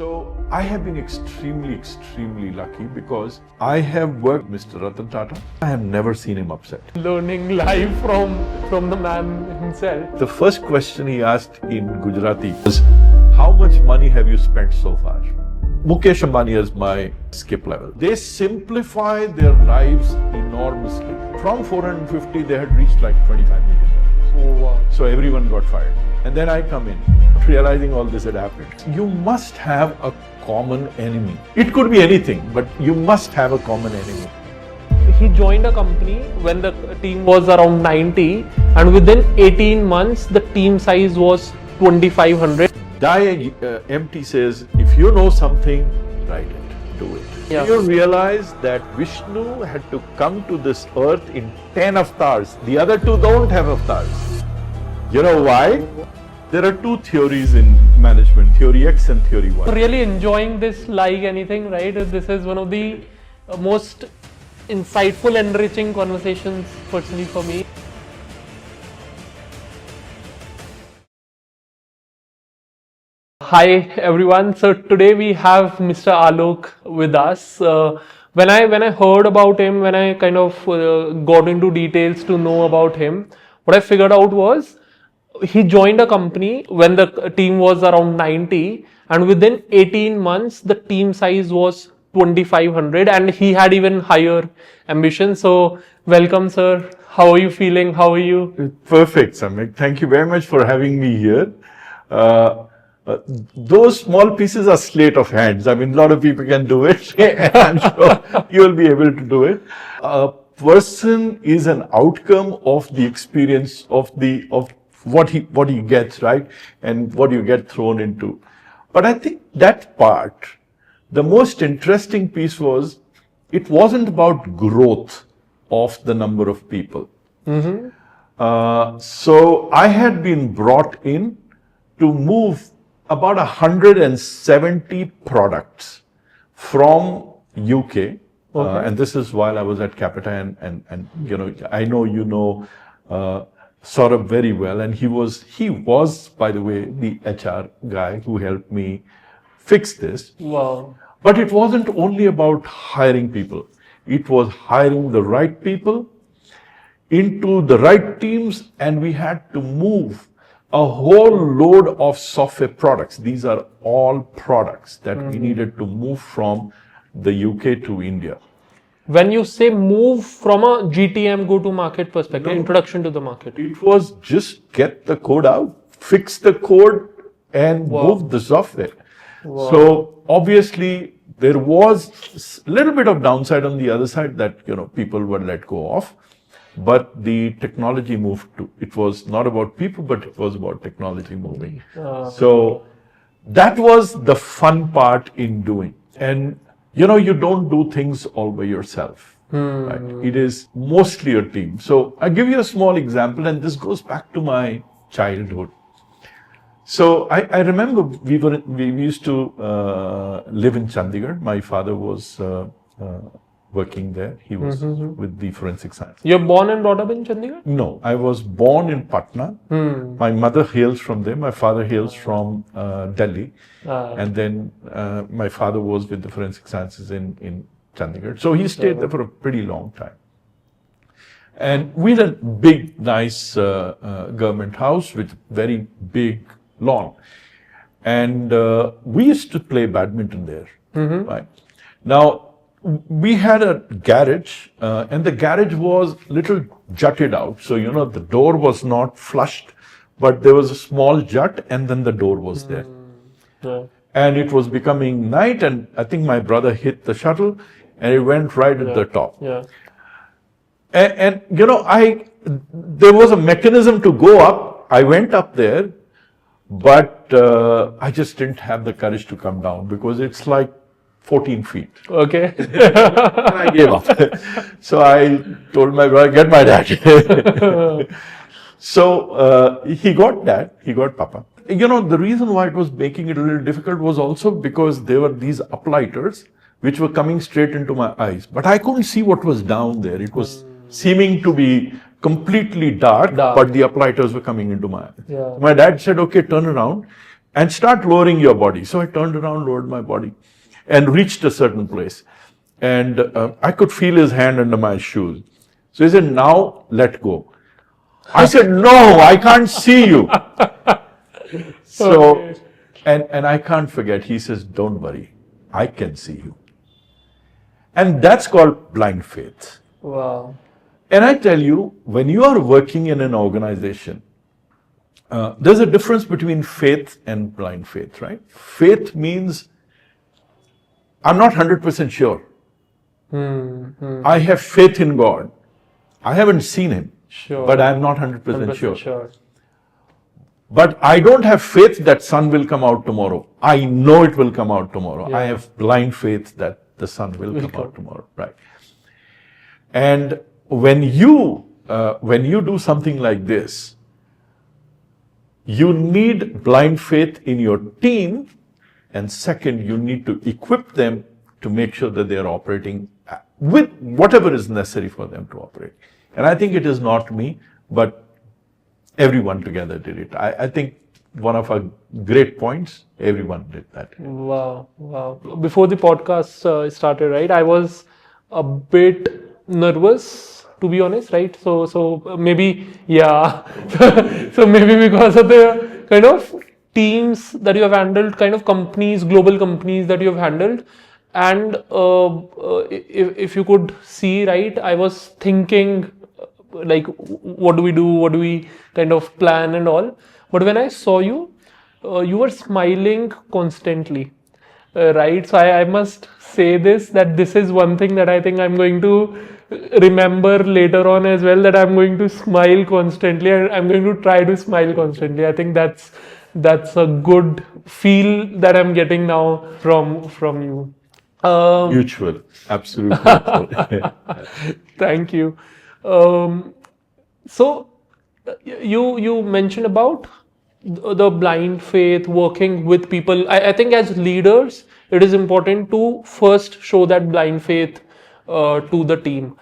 So I have been extremely lucky because I have worked with Mr. Ratan Tata. I have never seen him upset. Learning live from the man himself. The first question he asked in Gujarati was, how much money have you spent so far? Mukesh Ambani is my skip level. They simplify their lives enormously. From 450, they had reached like 25 million. Oh wow. So everyone got fired. And then I come in, realizing all this had happened. You must have a common enemy. It could be anything, but you must have a common enemy. He joined a company when the team was around 90, and within 18 months, the team size was 2,500. Die empty says, if you know something, write it, do it. Yeah. You realize that Vishnu had to come to this earth in 10 avatars. The other two don't have avatars. You know why? There are two theories in management, theory X and theory Y. Really enjoying this like anything, right? This is one of the most insightful, enriching conversations personally for me. Hi everyone. So today we have Mr. Alok with us. When I heard about him, when I kind of got into details to know about him, what I figured out was he joined a company when the team was around 90, and within 18 months the team size was 2,500, and he had even higher ambition. So welcome, sir. How are you feeling? How are you? Perfect, Samik. Thank you very much for having me here. Those small pieces are sleight of hands. I mean, a lot of people can do it, and I'm sure you will be able to do it. A person is an outcome of the experience of what he gets, right, and what you get thrown into. But I think that part, the most interesting piece was, it wasn't about growth of the number of people. So I had been brought in to move about 170 products from UK, and this is while I was at Capita, and you know, I know you know Saurabh very well, and he was by the way the HR guy who helped me fix this. Wow. But it wasn't only about hiring people; it was hiring the right people into the right teams, and we had to move a whole load of software products. These are all products that we needed to move from the UK to India. When you say move from a GTM go-to-market perspective, introduction to the market. It was just get the code out, fix the code, and move the software. So obviously there was a little bit of downside on the other side that, you know, people were let go of. But the technology moved to, it was not about people, but it was about technology moving. So that was the fun part in doing. And, you know, you don't do things all by yourself. Right? It is mostly a team. So I'll give you a small example, and this goes back to my childhood. So I remember we used to live in Chandigarh. My father was working there. He was with the forensic science. You're born and brought up in Chandigarh? No, I was born in Patna. My mother hails from there. My father hails from Delhi. And then my father was with the forensic sciences in Chandigarh. So he stayed there for a pretty long time. And we had a big, nice government house with very big lawn. And we used to play badminton there. Right? Now, we had a garage, and the garage was little jutted out. So, you know, the door was not flushed, but there was a small jut, and then the door was there. And it was becoming night, and I think my brother hit the shuttle, and it went right at the top. And you know, there was a mechanism to go up. I went up there, but I just didn't have the courage to come down because it's like 14 feet. Okay. And I gave up. So I told my brother, get my dad. So he got dad, he got Papa. You know, the reason why it was making it a little difficult was also because there were these uplighters which were coming straight into my eyes. But I couldn't see what was down there. It was seeming to be completely dark, but the uplighters were coming into my eyes. My dad said, okay, turn around. and start lowering your body. So I turned around, lowered my body, and reached a certain place. And I could feel his hand under my shoes. So he said, now let go. I said, no, I can't see you. So, Okay. and I can't forget, he says, don't worry, I can see you. And that's called blind faith. Wow. And I tell you, when you are working in an organization, there's a difference between faith and blind faith, right? Faith means I'm not 100% sure. I have faith in God. I haven't seen him, Sure. but I'm not 100% sure. Sure. But I don't have faith that sun will come out tomorrow. I know it will come out tomorrow. Yeah. I have blind faith that the sun will come out tomorrow, right? And when you do something like this, you need blind faith in your team, and second, you need to equip them to make sure that they are operating with whatever is necessary for them to operate. And I think it is not me, but everyone together did it. I think one of our great points, everyone did that. Wow. Before the podcast started, right, I was a bit nervous, to be honest, right? So maybe, yeah. So maybe because of the kind of teams that you have handled, kind of companies, global companies that you have handled, and if you could see, right, I was thinking, like, what do we do? What do we kind of plan and all? But when I saw you, you were smiling constantly, right? So I must say that this is one thing that I think I'm going to remember later on as well, that I'm going to smile constantly, and I'm going to try to smile constantly. I think that's a good feel that I'm getting now from you. Mutual, absolutely mutual. Thank you. So you mentioned about the blind faith, working with people. I think as leaders, it is important to first show that blind faith to the team.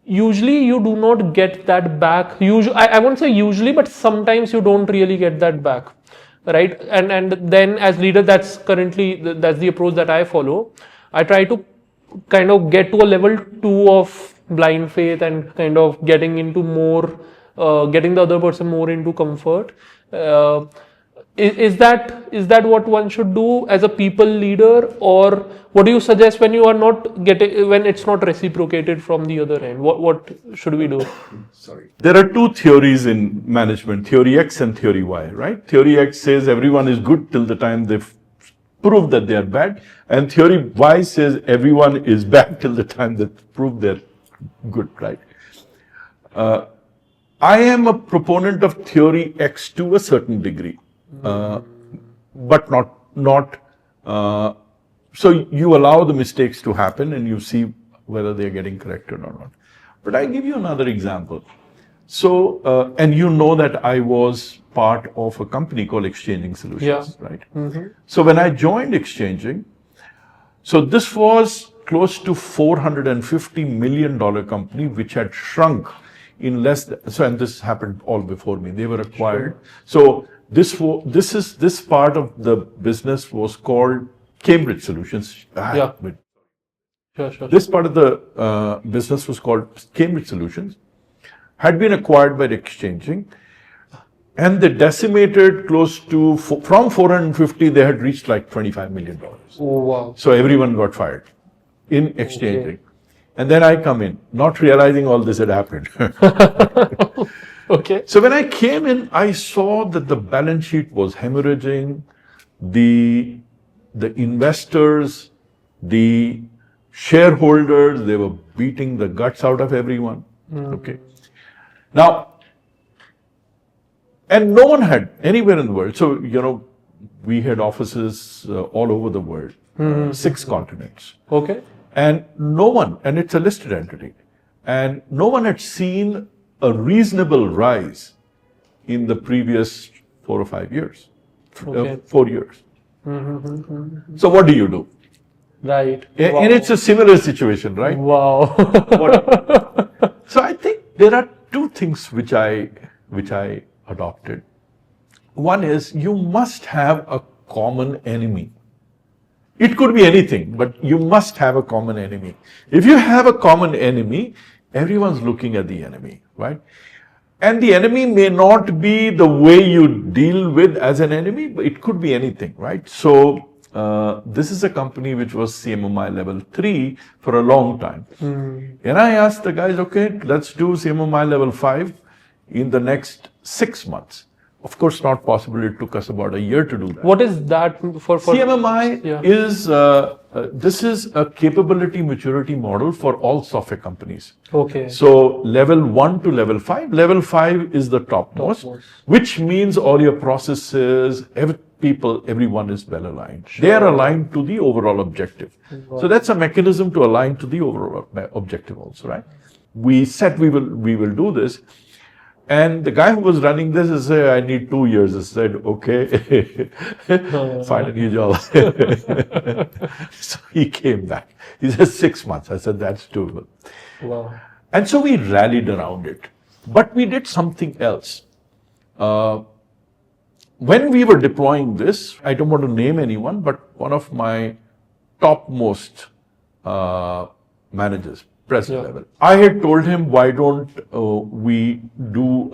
Usually you do not get that back. I won't say usually, but sometimes you don't really get that back, right? And then as leader, that's the approach that I follow. I try to kind of get to a level 2 of blind faith and kind of getting into more, getting the other person more into comfort. Is that what one should do as a people leader, or what do you suggest when you are not getting, when it's not reciprocated from the other end? What should we do? Sorry. There are two theories in management, theory X and theory Y, right? Theory X says everyone is good till the time they've proved that they are bad, and theory Y says everyone is bad till the time they prove they're good, right? I am a proponent of theory X to a certain degree, but not. So you allow the mistakes to happen and you see whether they are getting corrected or not. But I give you another example. So, and you know that I was part of a company called Exchanging Solutions, right? So when I joined Exchanging, so this was close to $450 million company, which had shrunk in less than, so, and this happened all before me. They were acquired. So this part of the business was called Cambridge Solutions. Yeah. Sure. This part of the business was called Cambridge Solutions, had been acquired by Exchanging, and they decimated close to, from 450, they had reached like $25 million. Oh, wow. So everyone got fired in Exchanging. Okay. And then I come in, not realizing all this had happened. Okay. So when I came in, I saw that the balance sheet was hemorrhaging, the investors, the shareholders, they were beating the guts out of everyone. Okay. Now, and no one had anywhere in the world. So, we had offices all over the world, 6 continents. Okay. And no one, and it's a listed entity, and no one had seen a reasonable rise in the previous 4 or 5 years, Okay. 4 years. So what do you do? Right. And it's a similar situation, right? Wow. So I think there are 2 things which I adopted. One is you must have a common enemy. It could be anything, but you must have a common enemy. If you have a common enemy, everyone's looking at the enemy, right? And the enemy may not be the way you deal with as an enemy, but it could be anything, right? So this is a company which was CMMI level 3 for a long time. And I asked the guys, okay, let's do CMMI level 5 in the next 6 months. Of course, not possible. It took us about a year to do that. What is that for CMMI yeah. is, this is a capability maturity model for all software companies. Okay. So level 1 to level 5. Level 5 is the topmost, which means all your processes, everyone is well aligned. Sure. They are aligned to the overall objective. So that's a mechanism to align to the overall objective also, right? We said we will do this. And the guy who was running this said, I need 2 years. I said, okay, find a new job. So he came back. He said 6 months. I said, that's doable. Wow. And so we rallied around it. But we did something else. When we were deploying this, I don't want to name anyone, but one of my topmost managers, president level, I had told him, why don't we do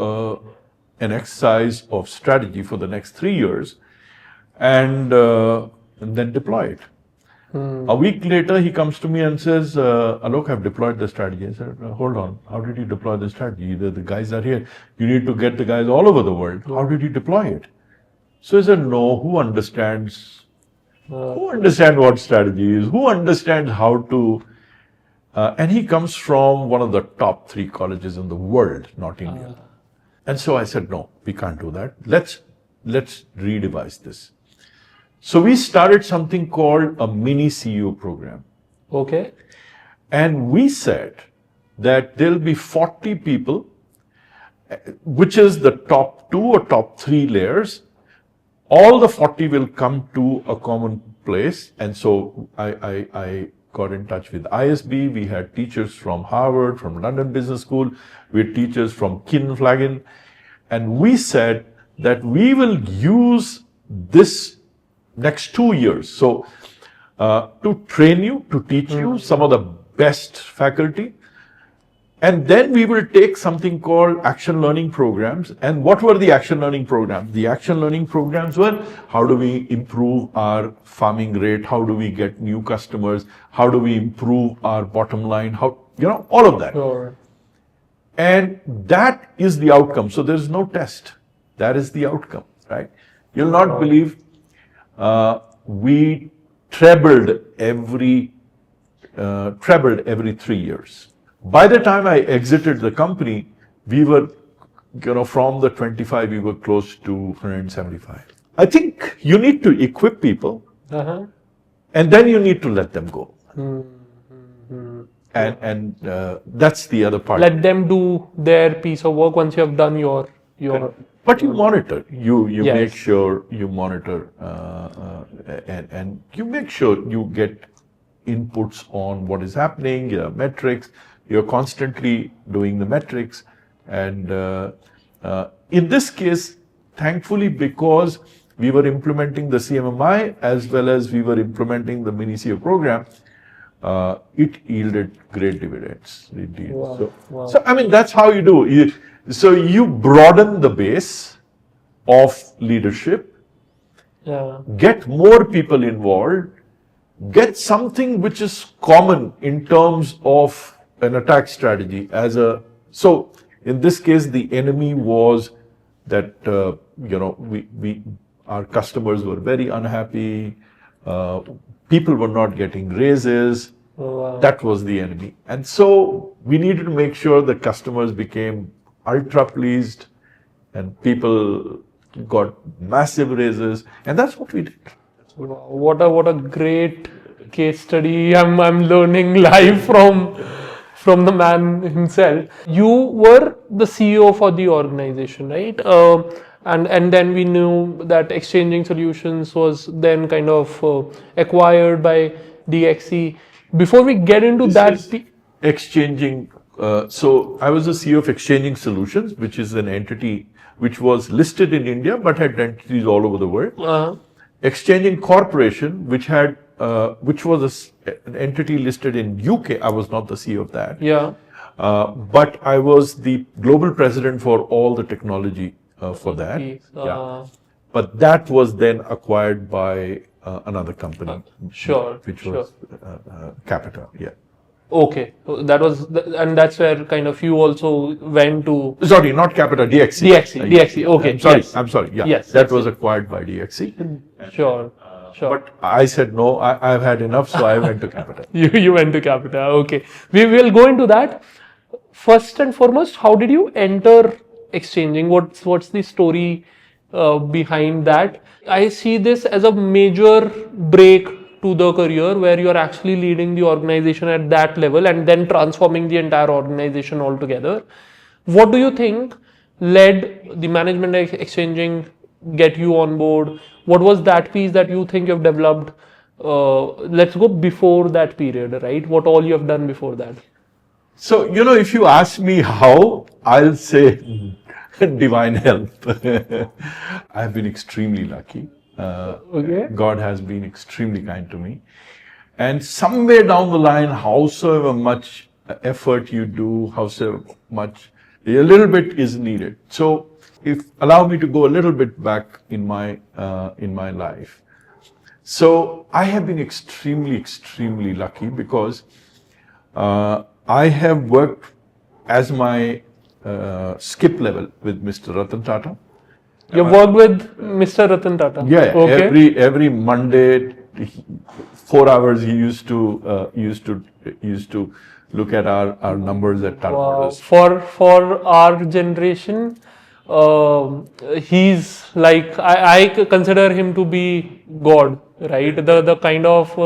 an exercise of strategy for the next 3 years and then deploy it. A week later, he comes to me and says, Alok, I've deployed the strategy. I said, hold on, how did you deploy the strategy? The guys are here. You need to get the guys all over the world. How did you deploy it? So he said, no, who understands what strategy is? Who understands how to... and he comes from one of the top 3 colleges in the world, not India. And so I said, no, we can't do that. Let's redevise this. So we started something called a mini CEO program. Okay. And we said that there'll be 40 people, which is the top 2 or top 3 layers. All the 40 will come to a common place. And so I got in touch with ISB. We had teachers from Harvard, from London Business School. We had teachers from Kinflagen. And we said that we will use this next 2 years. So to train you, to teach you some of the best faculty. And then we will take something called action learning programs. And what were the action learning programs? The action learning programs were, how do we improve our farming rate? How do we get new customers? How do we improve our bottom line? How, all of that. Sure. And that is the outcome. So there's no test. That is the outcome, right? You'll not believe we trebled every 3 years. By the time I exited the company, we were, from the 25, we were close to 175. I think you need to equip people, and then you need to let them go. And that's the other part. Let them do their piece of work once you have done your. But you monitor. You Yes. make sure you monitor, and you make sure you get inputs on what is happening, metrics. You're constantly doing the metrics. And in this case, thankfully, because we were implementing the CMMI as well as we were implementing the mini CEO program, it yielded great dividends. Indeed. Wow. So, I mean, that's how you do. So you broaden the base of leadership, get more people involved, get something which is common in terms of an attack strategy. So in this case, the enemy was that our customers were very unhappy. People were not getting raises. That was the enemy. And so we needed to make sure the customers became ultra pleased and people got massive raises. And that's what we did. What a great case study. I'm learning live from the man himself. You were the CEO for the organization, right? And then we knew that Exchanging Solutions was then kind of acquired by DXC. Before we get into Exchanging, so I was the CEO of Exchanging Solutions, which is an entity which was listed in India but had entities all over the world. Uh-huh. Exchanging Corporation, which had which was an entity listed in UK. I was not the CEO of that. Yeah. But I was the global president for all the technology for that. Yeah. But that was then acquired by another company. Sure. Which was Capita. Yeah. Okay. So that was, and that's where kind of you also went to. Sorry, not Capita, DXC. DXC. Okay. I'm sorry. Yes. I'm sorry. Yeah. Yes. That was acquired by DXC. Sure. But I said no. I've had enough, so I went to Capita. You went to Capita. Okay. We will go into that. First and foremost, how did you enter exchanging? What's the story behind that? I see this as a major break to the career where you are actually leading the organization at that level and then transforming the entire organization altogether. What do you think led the management exchanging get you on board? What was that piece that you think you've developed? Let's go before that period, right? What all you have done before that? So, if you ask me how, I'll say divine help. I've been extremely lucky. Okay. God has been extremely kind to me. And somewhere down the line, howsoever much effort you do, howsoever much, a little bit is needed. So, allow me to go a little bit back in my life. So, I have been extremely lucky because I have worked as my skip level with Mr. Ratan Tata. You worked with Mr. Ratan Tata? Yeah. Okay. Every Monday, 4 hours he used to look at our numbers at Tata Motors. For our generation, he's like, I consider him to be God, right? The kind of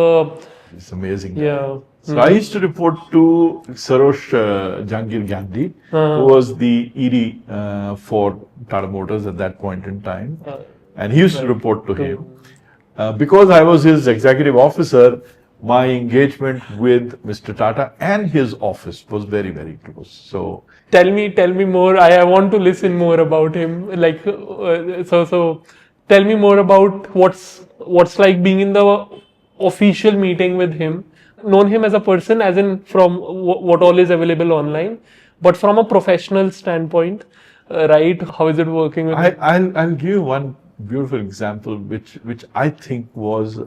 It's amazing. yeah. So I used to report to Sarosh Jangir Gandhi, who was the ED for Tata Motors at that point in time. And he used to report to him. Because I was his executive officer, my engagement with Mr. Tata and his office was very close. So Tell me more. I want to listen more about him. Like, so tell me more about what's like being in the official meeting with him. Known him as a person, as in from what all is available online, but from a professional standpoint, right? How is it working with him? I'll give you one beautiful example, which I think was,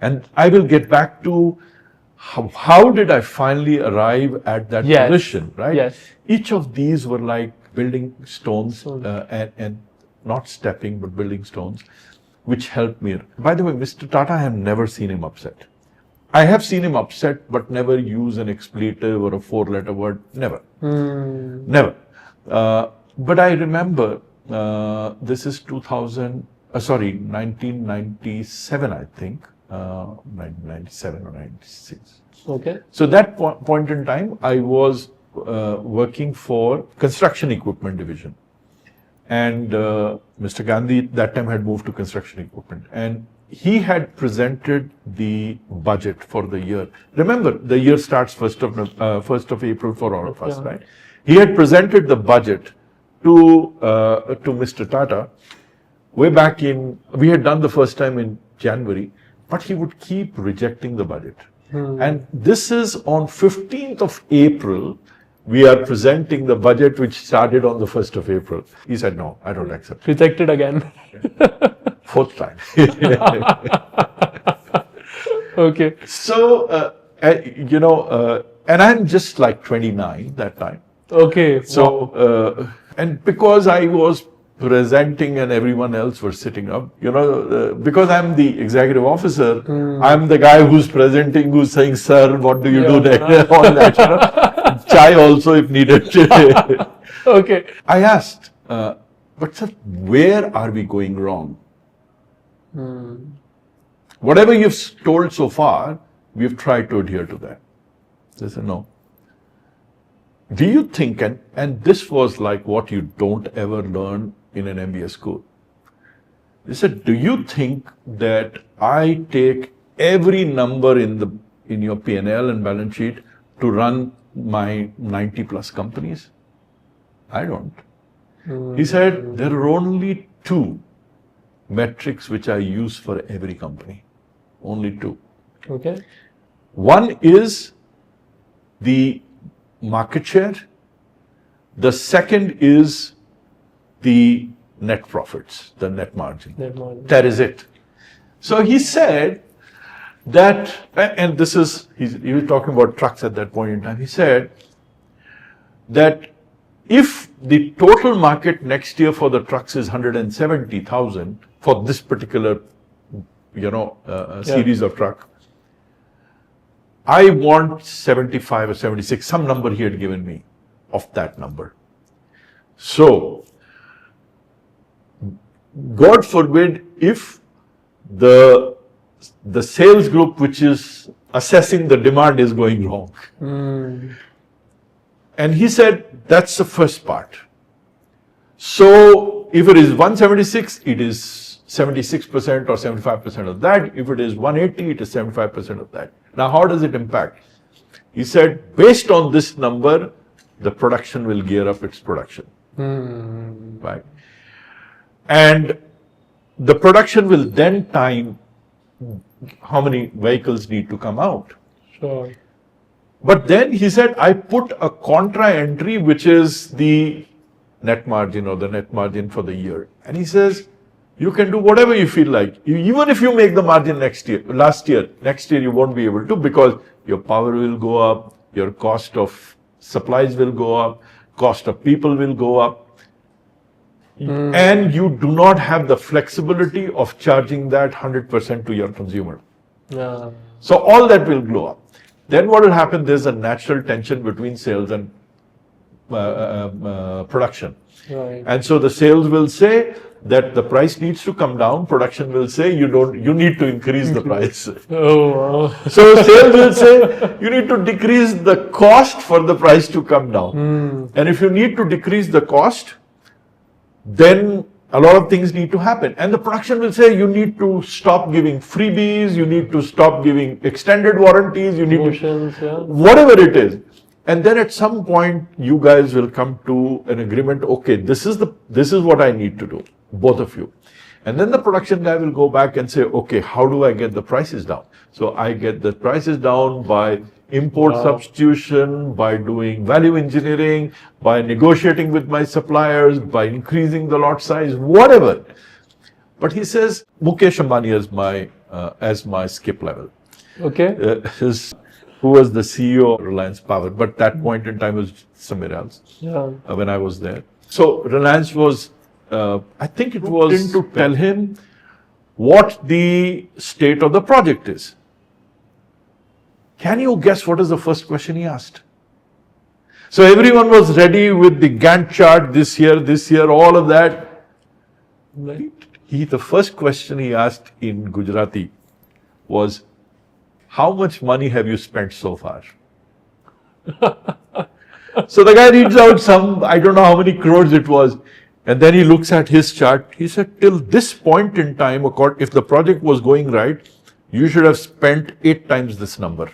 and I will get back to how did I finally arrive at that position, right? Yes. Each of these were like building stones and not stepping, but building stones, which helped me. By the way, Mr. Tata, I have never seen him upset. I have seen him upset, but never use an expletive or a 4-letter word. Never. Never. But I remember, this is 1997, I think. 1997 or 96. Okay. So that point in time, I was working for construction equipment division. And Mr. Gandhi that time had moved to construction equipment. And he had presented the budget for the year. Remember, the year starts 1st of April for all of us, right? He had presented the budget to Mr. Tata way back we had done the first time in January, but he would keep rejecting the budget. And this is on 15th of April, we are presenting the budget which started on the 1st of April. He said, no, I don't accept it. Rejected again. 4th time. Okay. So, and I'm just like 29 that time. Okay. So, and because I was presenting and everyone else was sitting up, because I'm the executive officer, I'm the guy who's presenting, who's saying, sir, what do you do next? All that, Chai also if needed. Okay. I asked, but sir, where are we going wrong? Whatever you've told so far, we've tried to adhere to that. They said, no. Do you think, and this was like what you don't ever learn in an MBA school. They said, do you think that I take every number in your P&L and balance sheet to run my 90 plus companies? I don't. He said, there are only two metrics which I use for every company. Only two. Okay. One is the market share. The second is the net profits, the net margin. That is it. So he said that, and this is, he was talking about trucks at that point in time. He said that if the total market next year for the trucks is 170,000 for this particular, series of truck, I want 75 or 76, some number he had given me of that number. So, God forbid if the sales group which is assessing the demand is going wrong. And he said, that's the first part. So, if it is 176, it is 76% or 75% of that. If it is 180, it is 75% of that. Now, how does it impact? He said, based on this number, the production will gear up its production. Right? And the production will then time how many vehicles need to come out. Sure. But then he said, I put a contra entry, which is the net margin or the net margin for the year. And he says, you can do whatever you feel like. Even if you make the margin next year, next year you won't be able to, because your power will go up, your cost of supplies will go up, cost of people will go up. And you do not have the flexibility of charging that 100% to your consumer. So all that will blow up. Then what will happen? There's a natural tension between sales and production. Right. And so the sales will say that the price needs to come down. Production will say you need to increase the price. Oh, wow. So sales will say you need to decrease the cost for the price to come down. And if you need to decrease the cost, then a lot of things need to happen. And the production will say you need to stop giving freebies, you need to stop giving extended warranties, you need to, whatever it is. And then at some point, you guys will come to an agreement, okay, this is what I need to do, both of you. And then the production guy will go back and say, okay, how do I get the prices down? So I get the prices down by import substitution, by doing value engineering, by negotiating with my suppliers, by increasing the lot size, whatever. But he says, Mukesh Ambani as my skip level. Okay. Who was the CEO of Reliance Power, but that point in time was somewhere else. When I was there. So Reliance was, I think it was to tell him what the state of the project is. Can you guess what is the first question he asked? So everyone was ready with the Gantt chart this year, all of that. The first question he asked in Gujarati was, how much money have you spent so far? So the guy reads out some, I don't know how many crores it was, and then he looks at his chart. He said, till this point in time, if the project was going right, you should have spent 8 times this number.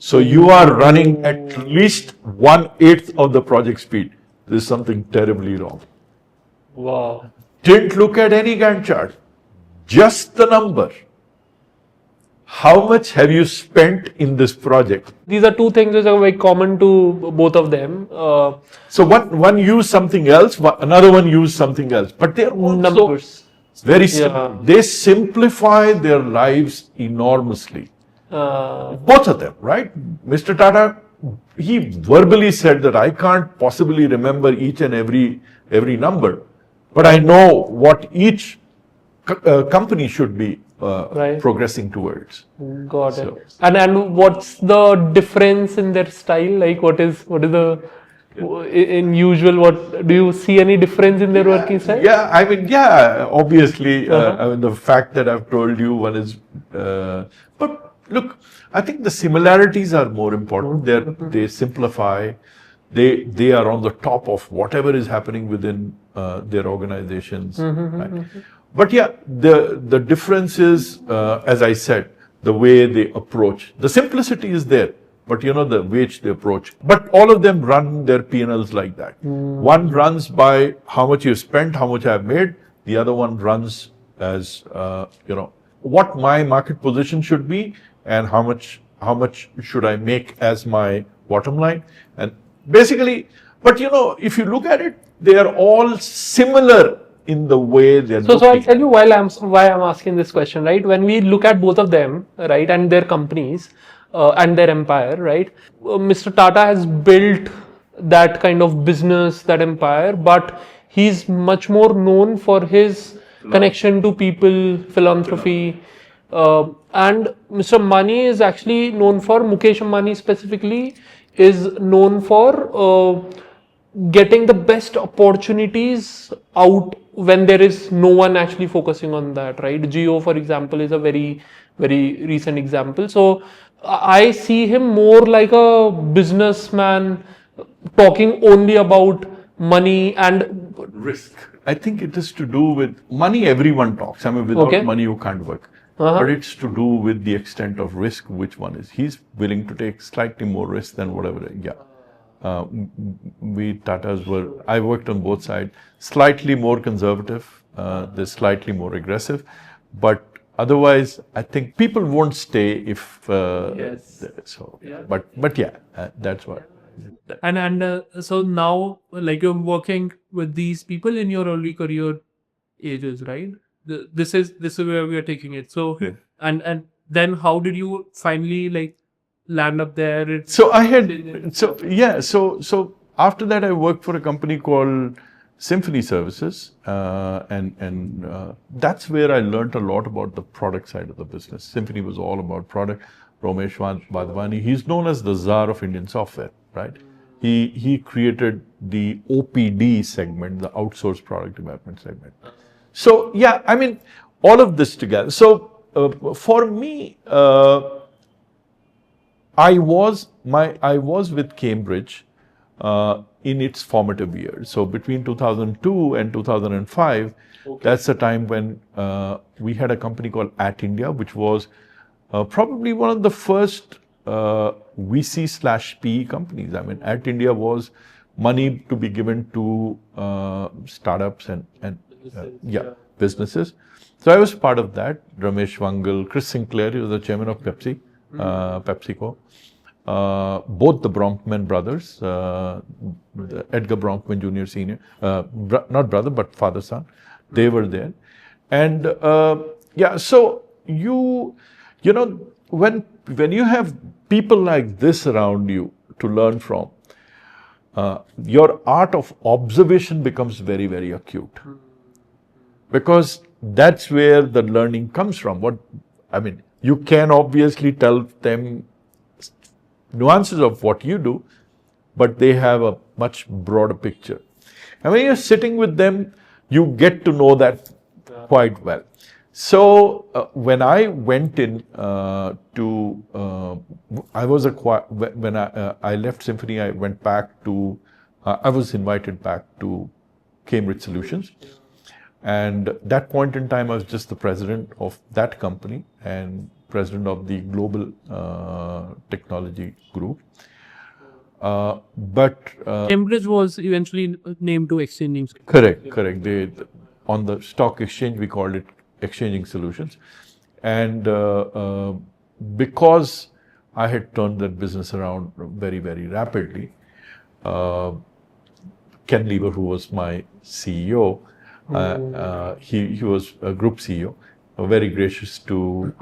So you are running at least 1/8 of the project speed. There's something terribly wrong. Wow. Didn't look at any Gantt chart, just the number. How much have you spent in this project? These are two things which are very common to both of them. So one used something else, another one used something else. But they're numbers. Very simple. They simplify their lives enormously. Both of them, right? Mr. Tata, he verbally said that I can't possibly remember each and every number, but I know what each company should be progressing towards. Got it. And what's the difference in their style? Like what is the in usual, what do you see any difference in their working style? Obviously, the fact that I've told you one is, but look, I think the similarities are more important. They simplify. They are on the top of whatever is happening within their organizations. Right? But the difference is, as I said, the way they approach. The simplicity is there, but the which they approach. But all of them run their P&Ls like that. One runs by how much you spent, how much I've made. The other one runs as what my market position should be and how much should I make as my bottom line. And basically, but if you look at it, they are all similar in the way they're So I'll looking. tell you why I'm asking this question, right? When we look at both of them, right, and their companies and their empire, right, Mr. Tata has built that kind of business, that empire, but he's much more known for his connection to people, philanthropy, and Mr. Ambani is actually known for, Mukesh Ambani specifically, is known for getting the best opportunities out when there is no one actually focusing on that, right? Geo, for example, is a very, very recent example. So I see him more like a businessman talking only about money and Risk. I think it is to do with money. Everyone talks. I mean, without money, you can't work. But it's to do with the extent of risk, which one is. He's willing to take slightly more risk than whatever. We Tatas I worked on both sides, slightly more conservative, they're slightly more aggressive, but otherwise, I think people won't stay if, that's what. And so now, like, you're working with these people in your early career ages, right? This is where we are taking it. So, and then how did you finally land up there? So after that I worked for a company called Symphony Services, and that's where I learned a lot about the product side of the business. Symphony was all about product. Ramesh Vadvani, he's known as the Tsar of Indian software, right? He created the OPD segment, the outsourced product development segment. So I mean, all of this together. So for me, I was with Cambridge in its formative years. So between 2002 and 2005, that's the time when we had a company called At India, which was probably one of the first VC/PE companies. I mean, At India was money to be given to startups and businesses. So I was part of that. Ramesh Vangal, Chris Sinclair, he was the chairman of Pepsi, PepsiCo. Both the Bronfman brothers, Edgar Bronfman Jr. Senior, not brother but father son, they were there, and so when you have people like this around you to learn from, your art of observation becomes very, very acute, because that's where the learning comes from. You can obviously tell them nuances of what you do, but they have a much broader picture. And when you're sitting with them, you get to know that quite well. So when I went in I left Symphony, I went back to, I was invited back to Cambridge Solutions. And at that point in time, I was just the president of that company and president of the global technology group. But Cambridge was eventually named to Exchanging. Correct. On the stock exchange, we called it Exchanging Solutions. And because I had turned that business around very, very rapidly, Ken Lieber, who was my CEO, he was a group CEO, very gracious to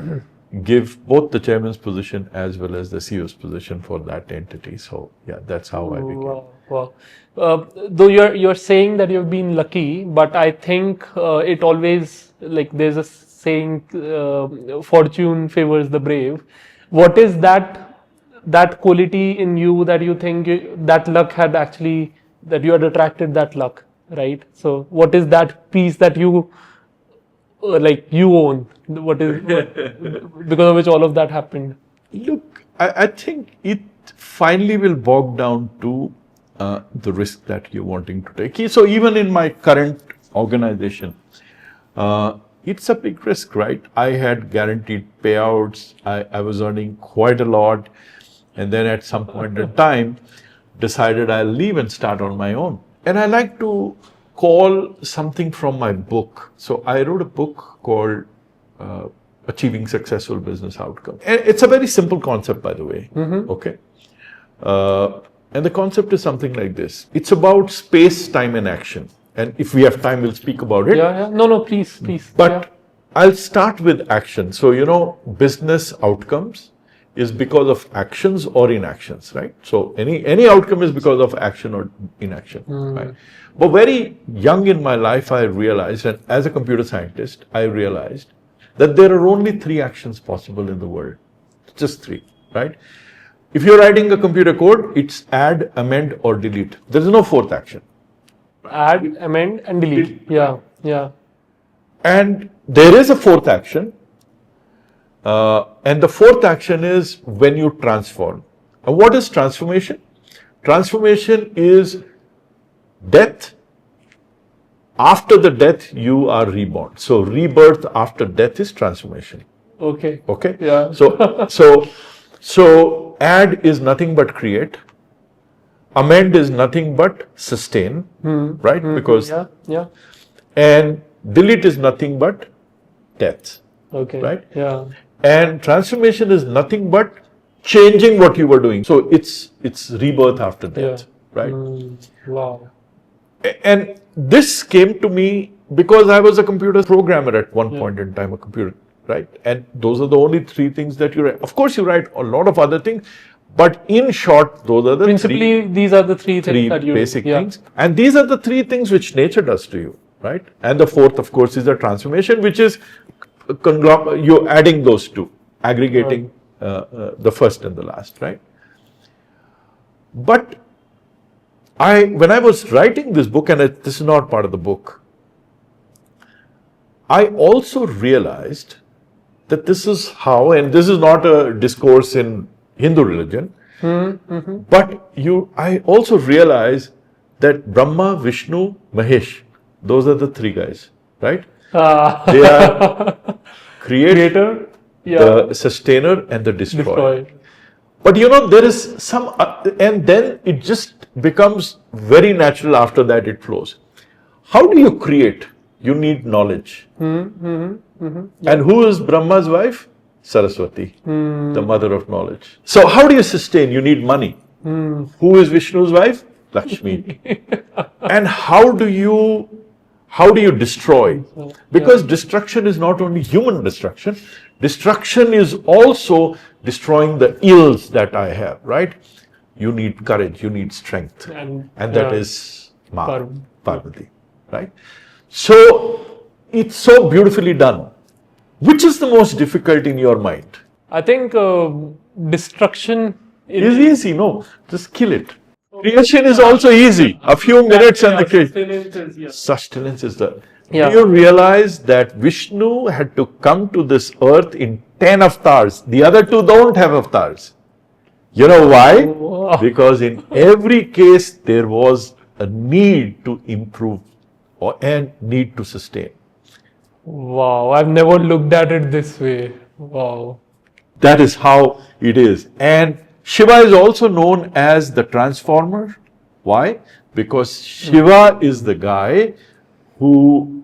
give both the chairman's position as well as the CEO's position for that entity. So that's how I became. Wow. Though you're saying that you've been lucky, but I think it always, like, there's a saying, fortune favors the brave. What is that quality in you that you think that luck had actually, that you had attracted that luck, right? So what is that piece that you you own? What is because of which all of that happened? Look, I think it finally will bog down to the risk that you're wanting to take. So even in my current organization, it's a big risk, right? I had guaranteed payouts. I was earning quite a lot. And then at some point in time, decided I'll leave and start on my own. And I like to call something from my book. So I wrote a book called Achieving Successful Business Outcomes. And it's a very simple concept, by the way. Okay. And the concept is something like this. It's about space, time, and action. And if we have time, we'll speak about it. Yeah. No, please. But I'll start with action. So, business outcomes is because of actions or inactions, right? So any outcome is because of action or inaction, right? But very young in my life, I realized, and as a computer scientist, I realized that there are only 3 actions possible in the world. Just 3, right? If you're writing a computer code, it's add, amend, or delete. There is no 4th action. Add, amend, and delete. Yeah. And there is a 4th action. And the 4th action is when you transform. And what is transformation? Transformation is death. After the death, you are reborn. So rebirth after death is transformation. Okay. Yeah. So add is nothing but create. Amend is nothing but sustain, right? Because yeah. And delete is nothing but death. Okay. Right? Yeah. And transformation is nothing but changing what you were doing. So it's rebirth after death, right? Wow. And this came to me because I was a computer programmer at one point in time, a computer, right? And those are the only 3 things that you write. Of course, you write a lot of other things, but in short, those are the Principally, these are the 3 things that you basic things. And these are the 3 things which nature does to you, right? And the 4th, of course, is the transformation, which is you're adding those 2, aggregating the first and the last, right? But when I was writing this book, and this is not part of the book, I also realized that this is how, and this is not a discourse in Hindu religion, but I also realized that Brahma, Vishnu, Mahesh, those are the 3 guys, right? They are creator, the sustainer, and the destroyer. But there is some, and then it just becomes very natural after that it flows. How do you create? You need knowledge. And who is Brahma's wife? Saraswati, the mother of knowledge. So how do you sustain? You need money. Who is Vishnu's wife? Lakshmi. And how do you destroy? Because destruction is not only human destruction. Destruction is also destroying the ills that I have, right? You need courage, you need strength. And that is Parvati, right? So it's so beautifully done. Which is the most difficult in your mind? I think destruction is easy, no? Just kill it. Creation is also easy. A few minutes and the creation. Sustenance is the... Do you realize that Vishnu had to come to this earth in 10 avatars? The other 2 don't have avatars. You know why? Wow. Because in every case there was a need to improve and need to sustain. Wow, I've never looked at it this way. Wow. That is how it is. And Shiva is also known as the transformer. Why? Because Shiva is the guy who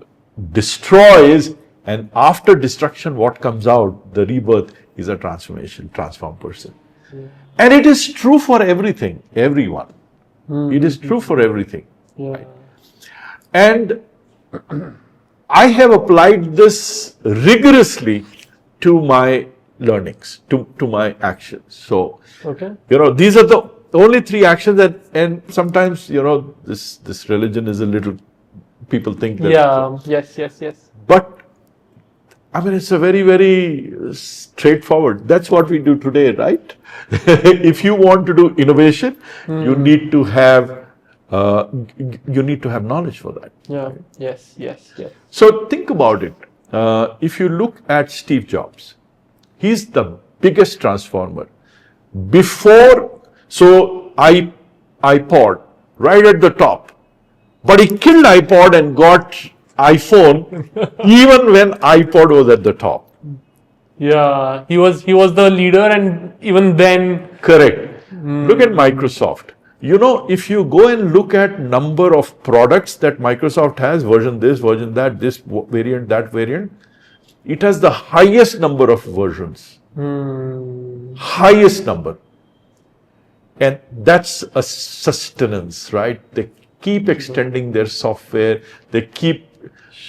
destroys, and after destruction, what comes out, the rebirth, is a transformed person. And it is true for everything, everyone. It is true for everything. Right? And I have applied this rigorously to my learnings, to my actions. So, these are the only 3 actions that, and sometimes, this religion is a little, people think that. Yes. But, I mean, it's a very, very straightforward. That's what we do today, right? If you want to do innovation, you need to have knowledge for that. Right? Yes. So think about it. If you look at Steve Jobs, he's the biggest transformer. iPod, right at the top. But he killed iPod and got iPhone even when iPod was at the top. Yeah, he was the leader, and even then, Correct. Look at Microsoft. You know, if you go and look at number of products that Microsoft has, version this, version that, this variant, that variant, it has the highest number of versions. Highest number. And that's a sustenance, right? They keep extending their software. They keep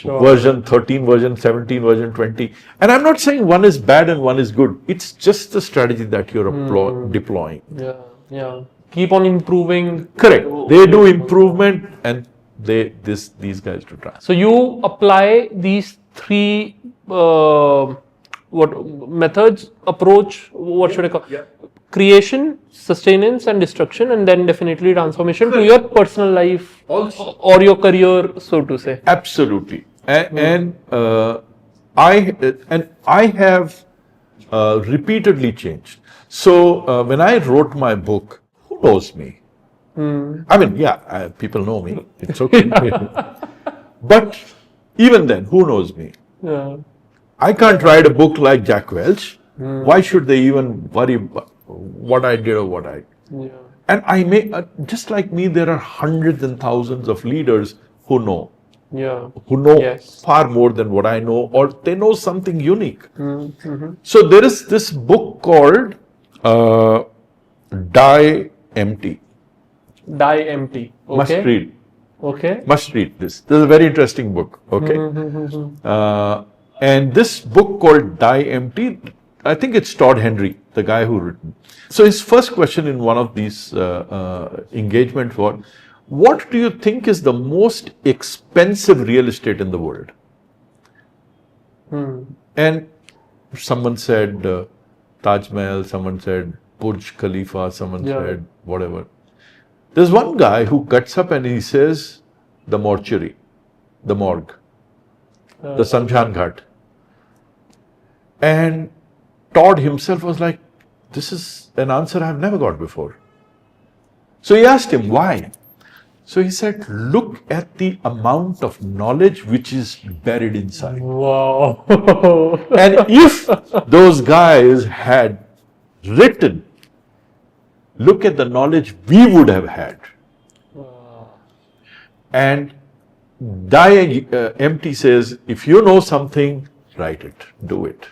version 13, version 17, version 20. And I'm not saying one is bad and one is good. It's just the strategy that you're deploying. yeah, keep on improving. Correct. They do improvement, and these guys do try. So you apply these three methods, approach, what should I call? Creation, sustenance, and destruction, and then definitely transformation to your personal life or your career, so to say. Absolutely. And I have repeatedly changed. So when I wrote my book, who knows me? I mean, yeah, people know me. It's okay. But even then, who knows me? Yeah. I can't write a book like Jack Welch. Why should they even worry about what I did or what I... Yeah. And I may, just like me, there are hundreds and thousands of leaders who know. Yeah. Who know Yes. far more than what I know, or they know something unique. So there is this book called Die Empty. Die empty. Okay. Must read. Okay. Must read this. This is a very interesting book. Okay. And this book called Die Empty, I think it's Todd Henry, the guy who written. So his first question in one of these engagements was, what do you think is the most expensive real estate in the world? And someone said Taj Mahal, someone said Burj Khalifa, someone said whatever. There's one guy who gets up and he says the mortuary, the morgue, the Samshan Ghat. And Todd himself was like, this is an answer I've never got before. So he asked him, why? So he said, look at the amount of knowledge which is buried inside. Wow. And if those guys had written, look at the knowledge we would have had. And Die Empty says, if you know something, write it, do it.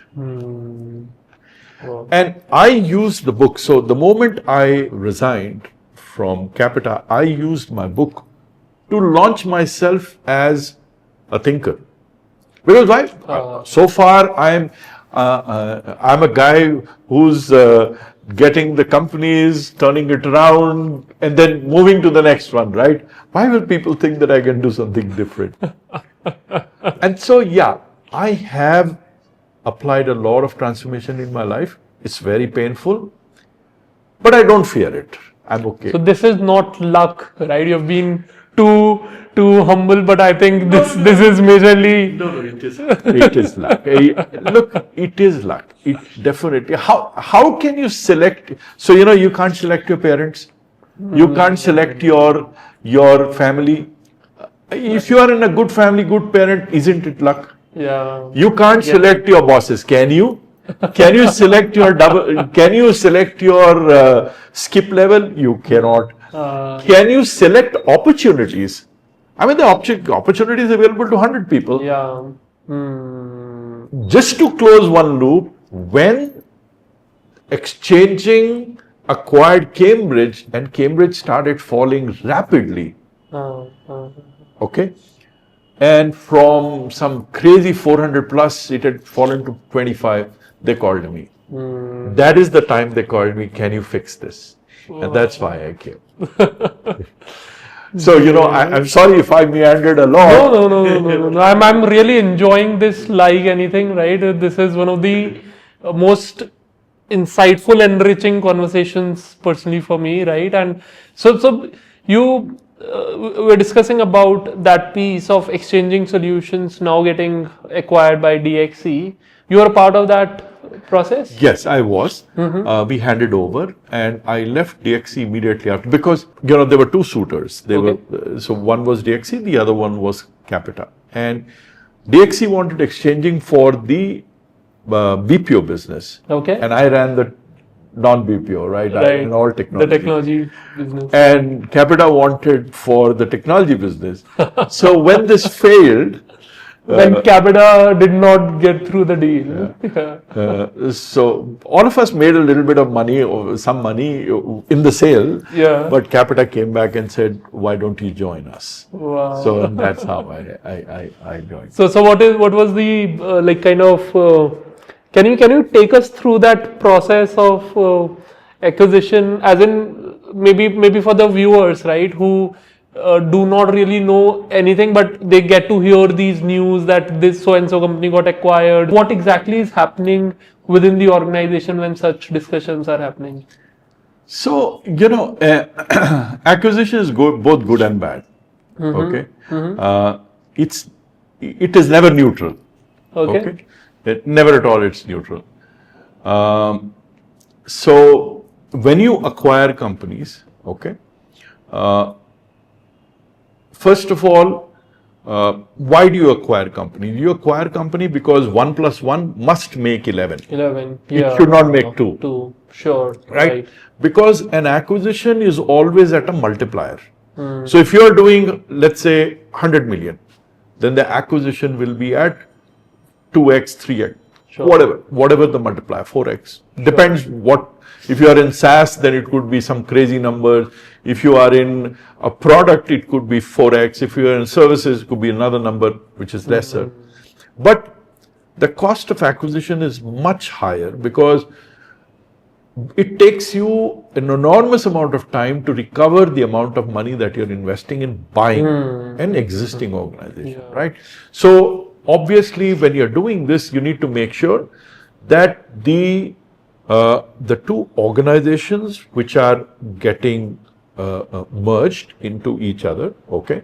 Wow. And I used the book. So the moment I resigned from Capita, I used my book to launch myself as a thinker. Because why? So far I'm a guy who's getting the companies, turning it around, and then moving to the next one, right? Why will people think that I can do something different? And so, yeah, I have applied a lot of transformation in my life. It's very painful, but I don't fear it. I'm okay. So this is not luck, right? You've been too humble, but I think this is majorly. No, it is. It is luck. Look, it is luck. It definitely. How can you select? So you can't select your parents. You can't select your family. If you are in a good family, good parent, isn't it luck? Yeah. You can't select your bosses, can you? Can you select your Can you select your skip level? You cannot. Can you select opportunities? I mean, the opportunity is available to 100 people. Yeah. Just to close one loop, when exchanging acquired Cambridge and Cambridge started falling rapidly, okay, and from some crazy 400 plus, it had fallen to 25. They called me. That is the time they called me. Can you fix this? And that's why I came. So I'm sorry if I meandered a lot. No. I'm really enjoying this like anything, right? This is one of the most insightful, enriching conversations personally for me, right? And so you we're discussing about that piece of exchanging solutions now getting acquired by DXC. You are a part of that process? Yes, I was. We handed over, and I left DXC immediately after, because there were two suitors. They were so one was DXC, the other one was Capita, and DXC wanted exchanging for the BPO business. Okay. And I ran the non-BPO, right? I ran all technology. The technology business. And Capita wanted for the technology business. So when this failed, when Capita did not get through the deal. so all of us made a little bit of money, or some money in the sale. Yeah. But Capita came back and said, "Why don't you join us?" Wow. So that's how I joined. So what was the like kind of can you take us through that process of acquisition, as in maybe for the viewers, right, who do not really know anything, but they get to hear these news that this so and so company got acquired. What exactly is happening within the organization when such discussions are happening? So, acquisition is both good and bad. Okay. It is never neutral. Okay. Never at all it's neutral. So when you acquire companies, okay, first of all, why do you acquire companies? You acquire company because 1 + 1 must make 11. 11. It should not make 2. 2. Sure. Right? Because an acquisition is always at a multiplier. So if you are doing, let's say, 100 million, then the acquisition will be at 2x, 3x, Sure. whatever the multiplier, 4x. Depends what, if you are in SaaS, then it could be some crazy numbers. If you are in a product, it could be 4x. If you are in services, it could be another number, which is lesser. But the cost of acquisition is much higher because it takes you an enormous amount of time to recover the amount of money that you're investing in buying an existing organization, right? So obviously, when you're doing this, you need to make sure that the two organizations which are getting merged into each other, okay,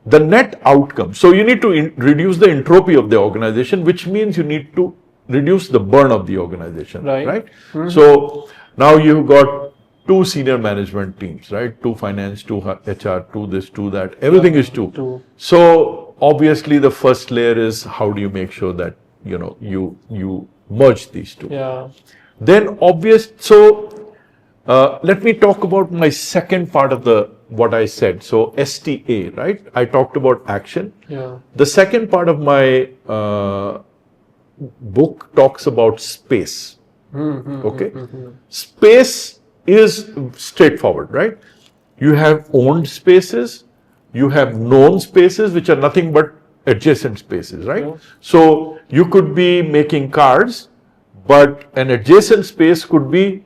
the net outcome. So you need to reduce the entropy of the organization, which means you need to reduce the burn of the organization, right? So now you've got 2 senior management teams, right? 2 finance, 2 HR, 2 this, 2 that. Everything is 2. So obviously the first layer is how do you make sure that you merge these 2. Yeah. Then let me talk about my second part of what I said. So STA, right? I talked about action. Yeah. The second part of my book talks about space. Okay. Space is straightforward, right? You have owned spaces, you have known spaces, which are nothing but adjacent spaces, right? So you could be making cars, but an adjacent space could be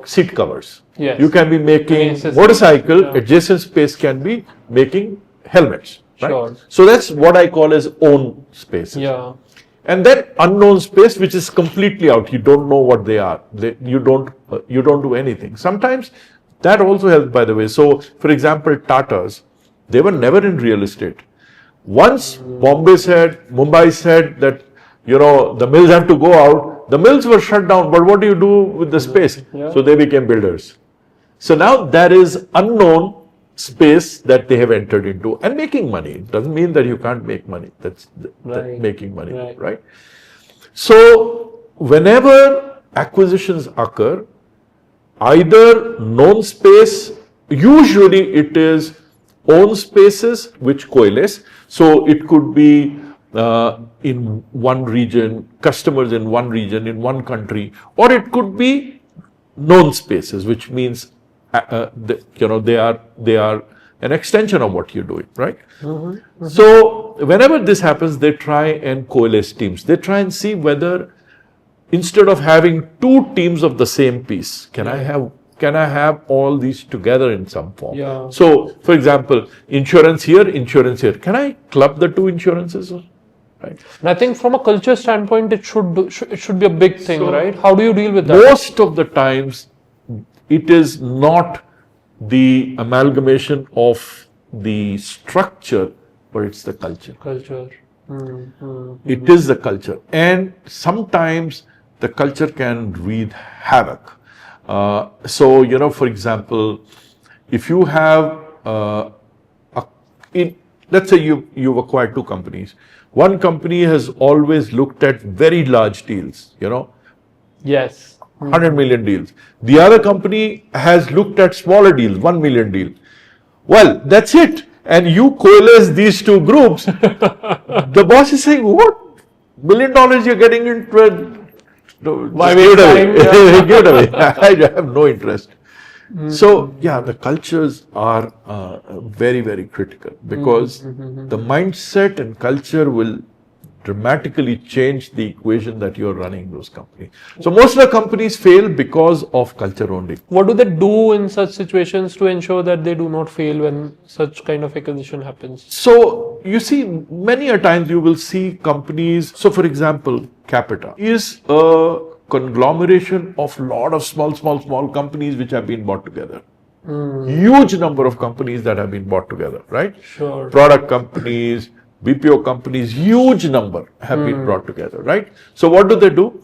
seat covers. Yes. You can be making motorcycle, adjacent space can be making helmets. Right? Sure. So that's what I call as own spaces. Yeah. And then unknown space, which is completely out. You don't know what they are. You don't do anything. Sometimes that also helps, by the way. So, for example, Tatas, they were never in real estate. Once Mumbai said that the mills have to go out, the mills were shut down. But what do you do with the space? Yeah. So they became builders. So now there is unknown space that they have entered into and making money. It doesn't mean that you can't make money. That's making money, right? So whenever acquisitions occur, either known space, usually it is own spaces which coalesce. So it could be in one region, customers in one region, in one country, or it could be known spaces, which means they are an extension of what you're doing, right? So whenever this happens, they try and coalesce teams. They try and see whether instead of having 2 teams of the same piece, can I have all these together in some form? Yeah. So, for example, insurance here. Can I club the 2 insurances? Right. And I think from a culture standpoint, it should be a big thing, right? How do you deal with that? Most of the times, it is not the amalgamation of the structure, but it's the culture. It is the culture. And sometimes the culture can wreak havoc. So, for example, if you have let's say you've acquired two companies. One company has always looked at very large deals, Yes. 100 million deals. The other company has looked at smaller deals, 1 million deal. Well, that's it. And you coalesce these two groups. The boss is saying, what? $1 million you're getting into it? No, Why just give waste it away. time? Give it away. I have no interest. So, yeah, the cultures are very, very critical because the mindset and culture will dramatically change the equation that you're running those companies. So, most of the companies fail because of culture only. What do they do in such situations to ensure that they do not fail when such kind of acquisition happens? So, you see, many a times you will see companies. So, for example, Capita is a conglomeration of a lot of small companies which have been bought together. Huge number of companies that have been bought together, right? Sure. Product companies, BPO companies, huge number have been brought together, right? So what do?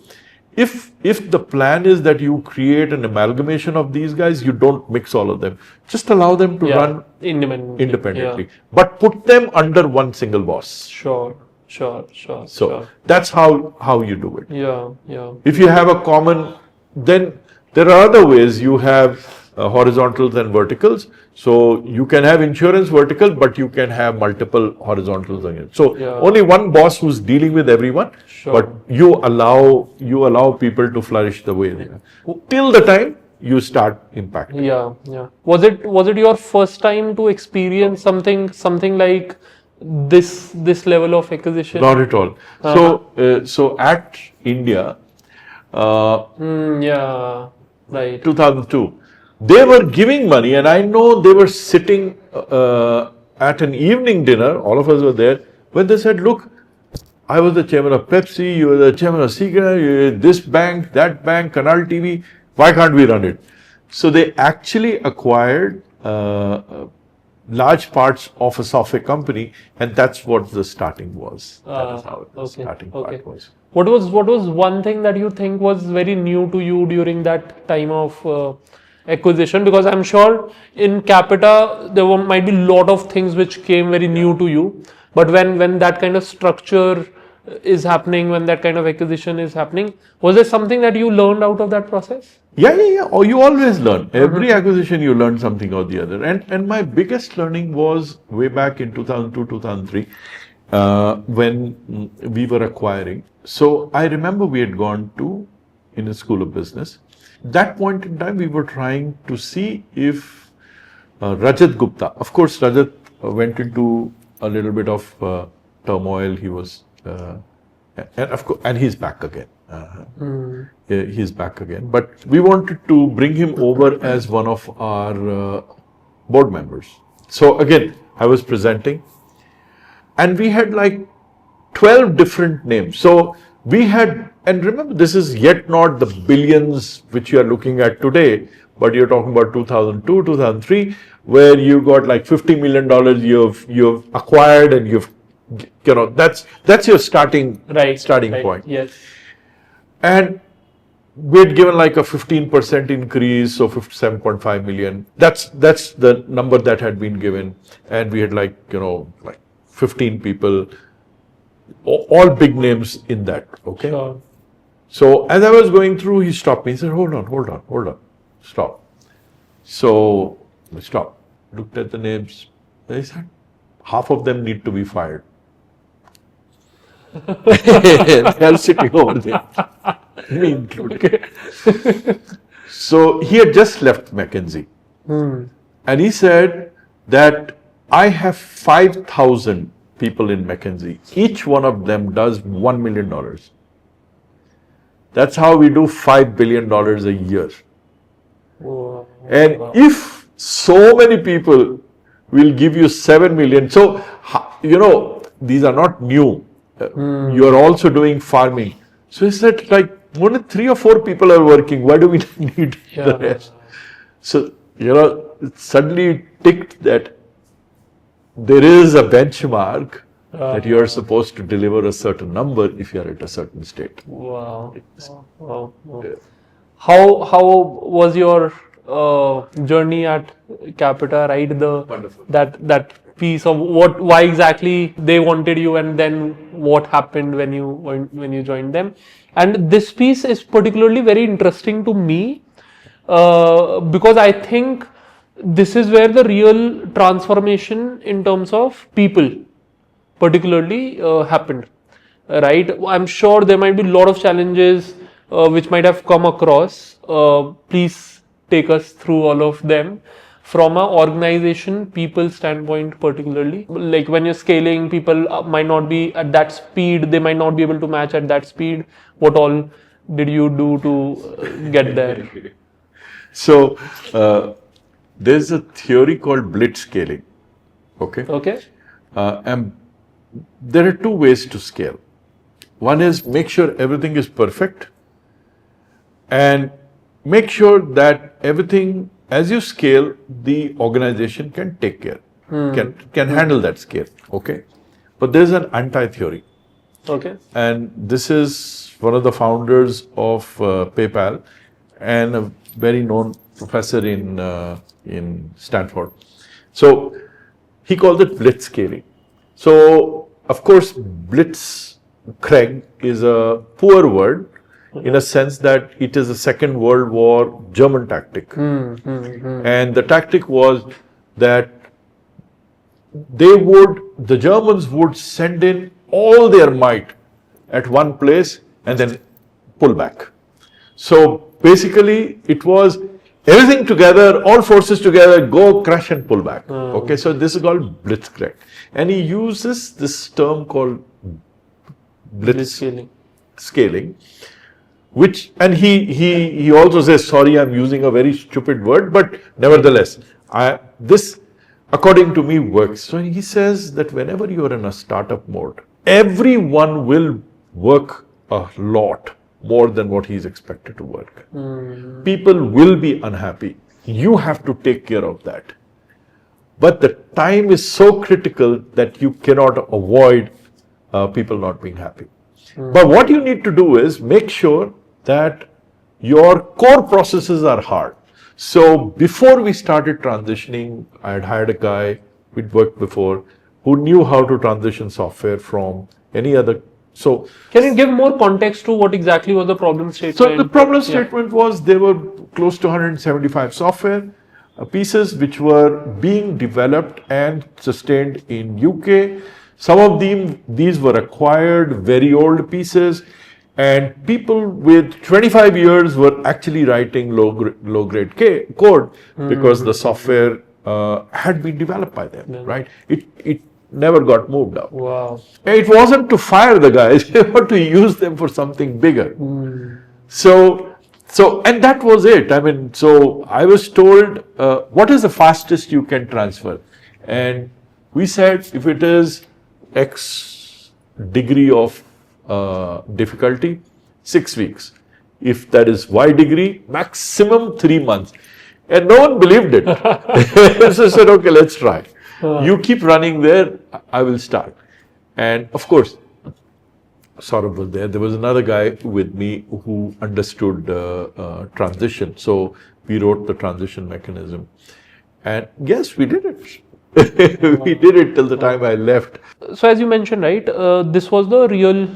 If the plan is that you create an amalgamation of these guys, you don't mix all of them. Just allow them to run independently, Yeah. but put them under one single boss. Sure. So that's how you do it. Yeah. If you have a common, then there are other ways. You have horizontals and verticals. So you can have insurance vertical, but you can have multiple horizontals again. So only one boss who's dealing with everyone, but you allow people to flourish the way they are till the time you start impacting. Yeah. Was it your first time to experience something like this level of acquisition? Not at all. So at India, yeah, right. 2002, they were giving money, and I know they were sitting at an evening dinner. All of us were there when they said, "Look, I was the chairman of Pepsi, you were the chairman of Cigarette, this bank, that bank, Canal TV. Why can't we run it?" So they actually acquired large parts of a software company, and that's what the starting was. That is how the starting part was. What was one thing that you think was very new to you during that time of acquisition? Because I'm sure in Capita there might be a lot of things which came very new to you, but when that kind of structure is happening, when that kind of acquisition is happening, was there something that you learned out of that process? Yeah. Or you always learn. Every acquisition you learn something or the other. And my biggest learning was way back in 2002, 2003, when we were acquiring. So I remember we had gone in a school of business. That point in time, we were trying to see if Rajat Gupta, of course, Rajat went into a little bit of turmoil. He was, and he's back again. He's back again. But we wanted to bring him over as one of our board members. So again, I was presenting, and we had like 12 different names. So we had, and remember, this is yet not the billions which you are looking at today, but you're talking about 2002, 2003, where you got like $50 million you've acquired, and that's your starting point. Yes. And we had given like a 15% increase, so 57.5 million. That's the number that had been given, and we had like 15 people, all big names in that. Okay. Sure. So as I was going through, he stopped me. He said, "Hold on, stop." So I stopped, looked at the names. He said, "Half of them need to be fired." They are sitting over there, me included. So he had just left McKinsey, and he said that I have 5,000 people in McKinsey. Each one of them does $1 million. That's how we do $5 billion a year. Wow. And if so many people will give you 7 million, so these are not new. You are also doing farming. So he said, like, only 3 or 4 people are working. Why do we need the rest? So, it suddenly ticked that there is a benchmark that you are supposed to deliver a certain number if you are at a certain state. Wow. How was your journey at Capita, right? Wonderful. That piece of why exactly they wanted you, and then what happened when you joined them. And this piece is particularly very interesting to me because I think this is where the real transformation in terms of people particularly happened, right? I'm sure there might be a lot of challenges which might have come across. Please take us through all of them from a organization people standpoint, particularly like when you're scaling, people might not be at that speed, they might not be able to match at that speed. What all did you do to get there? So, there's a theory called blitz scaling. Okay. And there are two ways to scale. One is make sure everything is perfect, and make sure that everything, as you scale, the organization can take care, can handle that scale. Okay. But there's an anti-theory. Okay. And this is one of the founders of PayPal and a very known professor in Stanford. So he called it blitz scaling. So of course, blitzkrieg is a poor word in a sense that it is a Second World War German tactic. And the tactic was that the Germans would send in all their might at one place and then pull back. So basically it was everything together, all forces together, go crush and pull back. Okay, so this is called blitzkrieg. And he uses this term called blitz scaling, which, and he also says, sorry, I'm using a very stupid word, but nevertheless, this according to me works. So he says that whenever you are in a startup mode, everyone will work a lot more than what he's expected to work. People will be unhappy. You have to take care of that. But the time is so critical that you cannot avoid people not being happy. But what you need to do is make sure that your core processes are hard. So before we started transitioning, I had hired a guy we'd worked before who knew how to transition software from any other. So can you give more context to what exactly was the problem statement? So the problem statement was there were close to 175 software pieces which were being developed and sustained in UK. Some of these were acquired, very old pieces, and people with 25 years were actually writing low-grade code because the software had been developed by them, right? It never got moved out. Wow. It wasn't to fire the guys, but to use them for something bigger. So, and that was it. I mean, so I was told, what is the fastest you can transfer? And we said, if it is X degree of difficulty, 6 weeks. If that is Y degree, maximum 3 months. And no one believed it. So I said, okay, let's try. You keep running there, I will start. And of course, Saurabh was there. There was another guy with me who understood transition. So we wrote the transition mechanism. And yes, we did it. We did it till the time I left. So as you mentioned, right, this was the real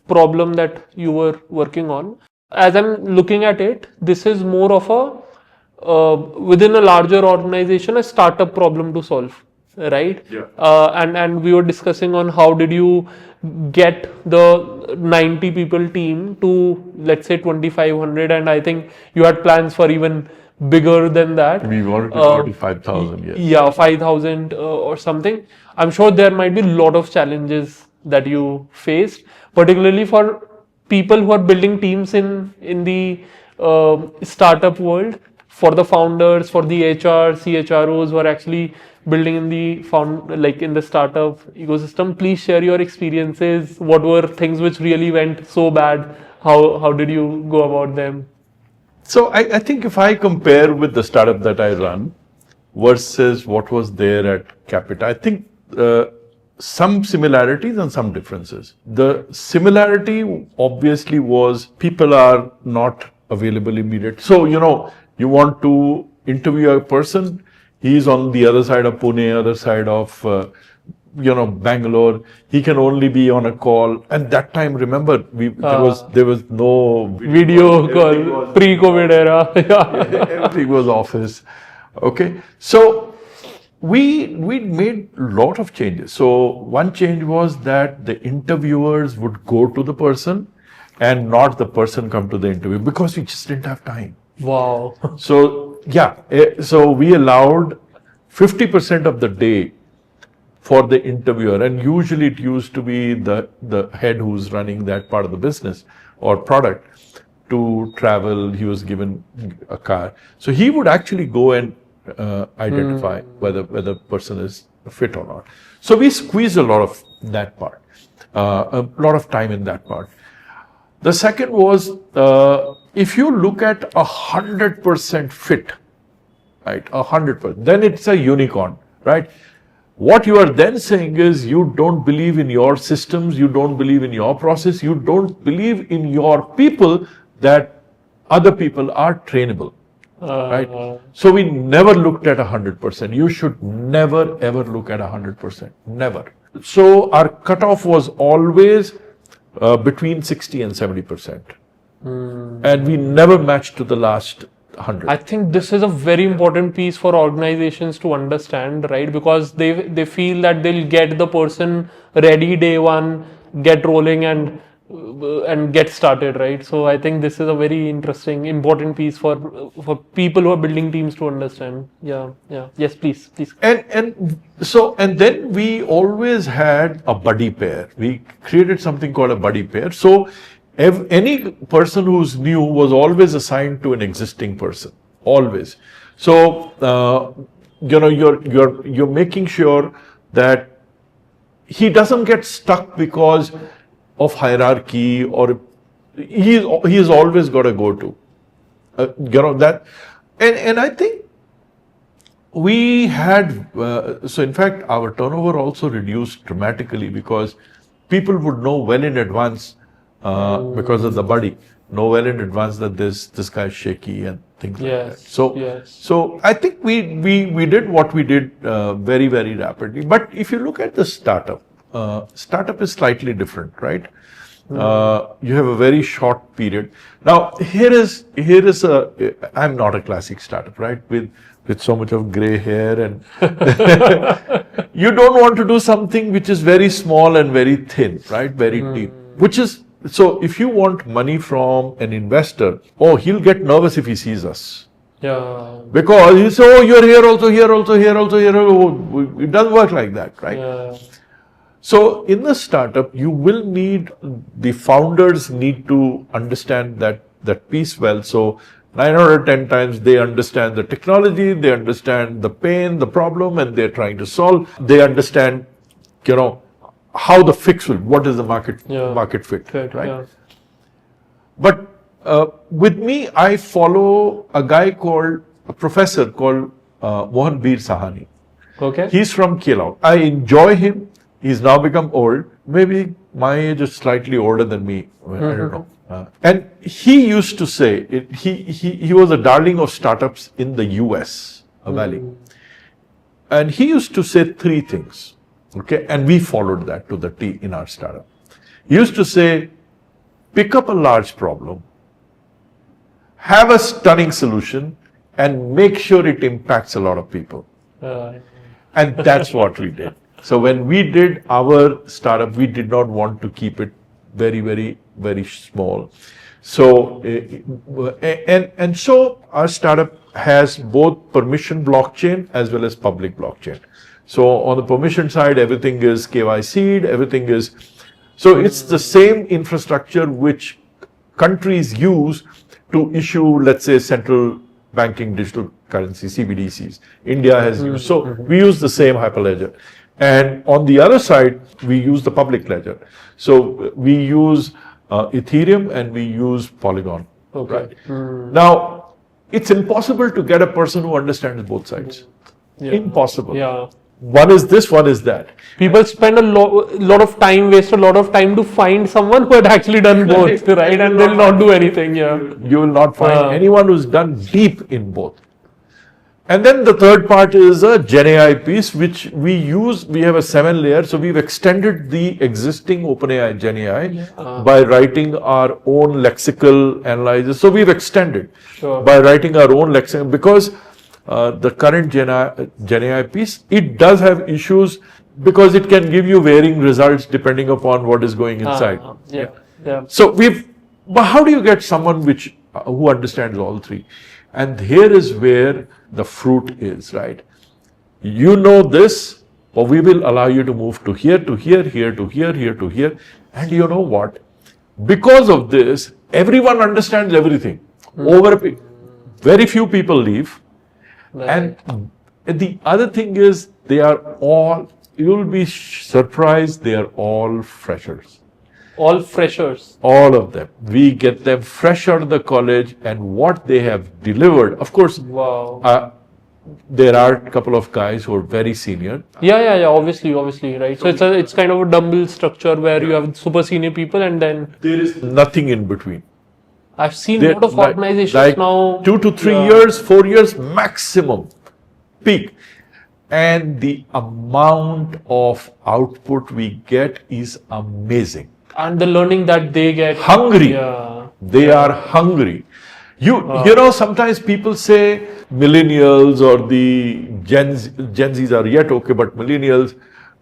problem that you were working on. As I'm looking at it, this is more of a, within a larger organization, a startup problem to solve, right? Yeah. And we were discussing on how did you get the 90 people team to, let's say, 2,500, and I think you had plans for even bigger than that. We wanted to go to 5,000, yes. Yeah, 5,000 or something. I'm sure there might be a lot of challenges that you faced, particularly for people who are building teams in the startup world, for the founders, for the HR, CHROs who are actually building in the startup ecosystem. Please share your experiences. What were things which really went so bad? How did you go about them? So I think if I compare with the startup that I run versus what was there at Capita, I think some similarities and some differences. The similarity obviously was people are not available immediately. So, you want to interview a person, he's on the other side of Pune, other side of Bangalore. He can only be on a call. And that time, remember, there was no video call, pre-COVID era. everything was office. Okay, so we made a lot of changes. So one change was that the interviewers would go to the person and not the person come to the interview, because we just didn't have time. Wow. So so we allowed 50% of the day for the interviewer, and usually it used to be the head who's running that part of the business or product to travel. He was given a car, so he would actually go and identify whether the person is fit or not. So we squeezed a lot of that part, a lot of time in that part. The second was, if you look at 100% fit, right, 100%, then it's a unicorn, right? What you are then saying is you don't believe in your systems, you don't believe in your process, you don't believe in your people, that other people are trainable, right? So we never looked at 100%. You should never ever look at 100%, never. So our cutoff was always between 60 and 70%. And we never matched to the last 100. I think this is a very important piece for organizations to understand, right? Because they feel that they'll get the person ready day one, get rolling and get started, right? So I think this is a very interesting, important piece for people who are building teams to understand. Yeah. Yes, please. And then we always had a buddy pair. We created something called a buddy pair. So any person who's new was always assigned to an existing person, always. So you're making sure that he doesn't get stuck because of hierarchy, or he's always got to go to that. And I think we had so in fact our turnover also reduced dramatically, because people would know well in advance, because of the buddy, know well in advance that this guy's shaky and things like that. So I think we did what we did very, very rapidly. But if you look at the startup is slightly different, right? You have a very short period. Now here is I'm not a classic startup, right? With so much of gray hair, and you don't want to do something which is very small and very thin, right? Very deep, so if you want money from an investor, he'll get nervous if he sees us. Yeah. Because he'll say, you're here also, here also, here also, here also. It doesn't work like that, right? Yeah. So in the startup, you will need, the founders need to understand that piece well. So 9 out of 10 times they understand the technology, they understand the pain, the problem, and they're trying to solve. They understand, how the fix will, what is the market fit, right? Yeah. But with me, I follow a professor called Mohan Bir Sahani. Okay. He's from Kelau. I enjoy him. He's now become old. Maybe my age is slightly older than me. I don't know. And he used to say, he was a darling of startups in the US, Valley. And he used to say 3 things. Okay, and we followed that to the T in our startup. He used to say, pick up a large problem, have a stunning solution, and make sure it impacts a lot of people. And that's what we did. So when we did our startup, we did not want to keep it very, very, very small. So, so our startup has both permission blockchain as well as public blockchain. So on the permission side, everything is KYC'd, everything is, so it's the same infrastructure which countries use to issue, let's say, central banking digital currency, CBDCs. India has used, so we use the same hyperledger. And on the other side, we use the public ledger. So we use Ethereum and we use Polygon. Okay. Right? Now, it's impossible to get a person who understands both sides. Yeah. Impossible. Yeah. One is this, one is that. People spend lot of time, waste a lot of time to find someone who had actually done both, right? And they'll not do anything. Yeah. You will not find anyone who's done deep in both. And then the third part is a Gen AI piece, which we use. We have a 7-layer, so we've extended the existing OpenAI Gen AI by writing our own lexical analyzers. So we've extended by writing our own lexical, because the current Gen AI piece, it does have issues because it can give you varying results depending upon what is going inside. So but how do you get someone who understands all three? And here is where the fruit is, right? You know this, but we will allow you to move to here, to here, here, to here, here, to here. And you know what? Because of this, everyone understands everything. Very few people leave. And the other thing is, they are all, you'll be surprised, they are all freshers. All freshers. All of them. We get them fresh out of the college, and what they have delivered. Of course, there are a couple of guys who are very senior. Yeah. Obviously, right. So it's kind of a dumbbell structure where you have super senior people, and then there is nothing in between. I've seen a lot of organizations now. 2 to 3 years, 4 years maximum peak. And the amount of output we get is amazing. And the learning that they get. Hungry. They are hungry. You know, sometimes people say millennials or the Gen Zs are yet okay, but millennials,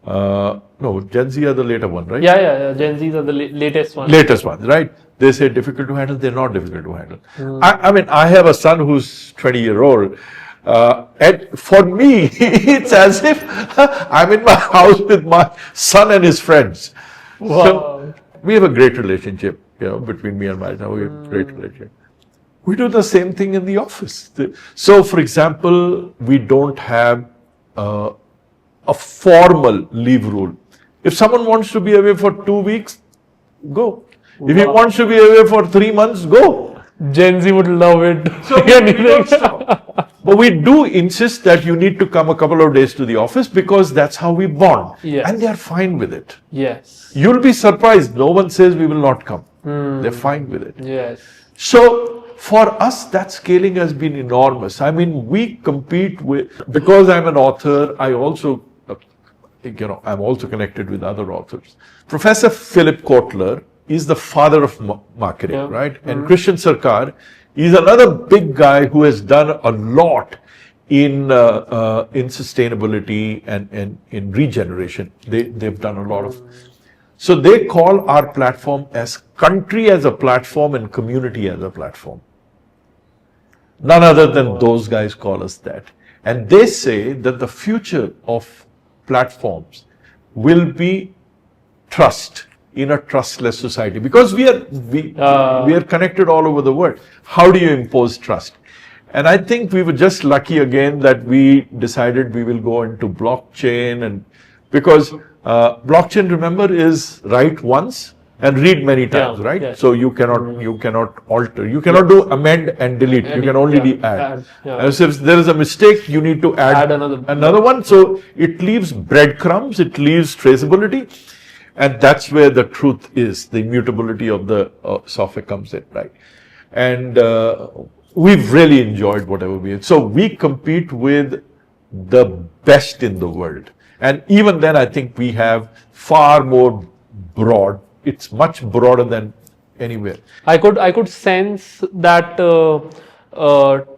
no, Gen Z are the later one, right? Yeah. Gen Zs are the latest one. Latest ones, right? They say difficult to handle. They're not difficult to handle. I mean, I have a son who's 20-year-old. And for me, it's as if I'm in my house with my son and his friends. So we have a great relationship, between me and my son. We have a great relationship. We do the same thing in the office. So, for example, we don't have a formal leave rule. If someone wants to be away for 2 weeks, go. If he wants to be away for 3 months, go. Gen Z would love it. So but we do insist that you need to come a couple of days to the office, because that's how we bond. Yes. And they are fine with it. Yes. You'll be surprised. No one says we will not come. They're fine with it. Yes. So for us, that scaling has been enormous. I mean, we compete with, because I'm an author, I also, I'm also connected with other authors. Professor Philip Kotler is the father of marketing, right? And Christian Sarkar is another big guy who has done a lot in sustainability and in regeneration. They've done a lot of. So they call our platform as country as a platform and community as a platform. None other than those guys call us that. And they say that the future of platforms will be trust in a trustless society, because we are connected all over the world. How do you impose trust? And I think we were just lucky again that we decided we will go into blockchain, and because blockchain, remember, is write once and read many times, right? Yes. So you cannot alter, you cannot do amend and delete. You can only add. And so if there is a mistake, you need to add another one. So it leaves breadcrumbs, it leaves traceability. And that's where the truth is, the immutability of the software comes in, right? And we've really enjoyed whatever we did. So we compete with the best in the world. And even then, I think we have far more broad. It's much broader than anywhere. I could sense that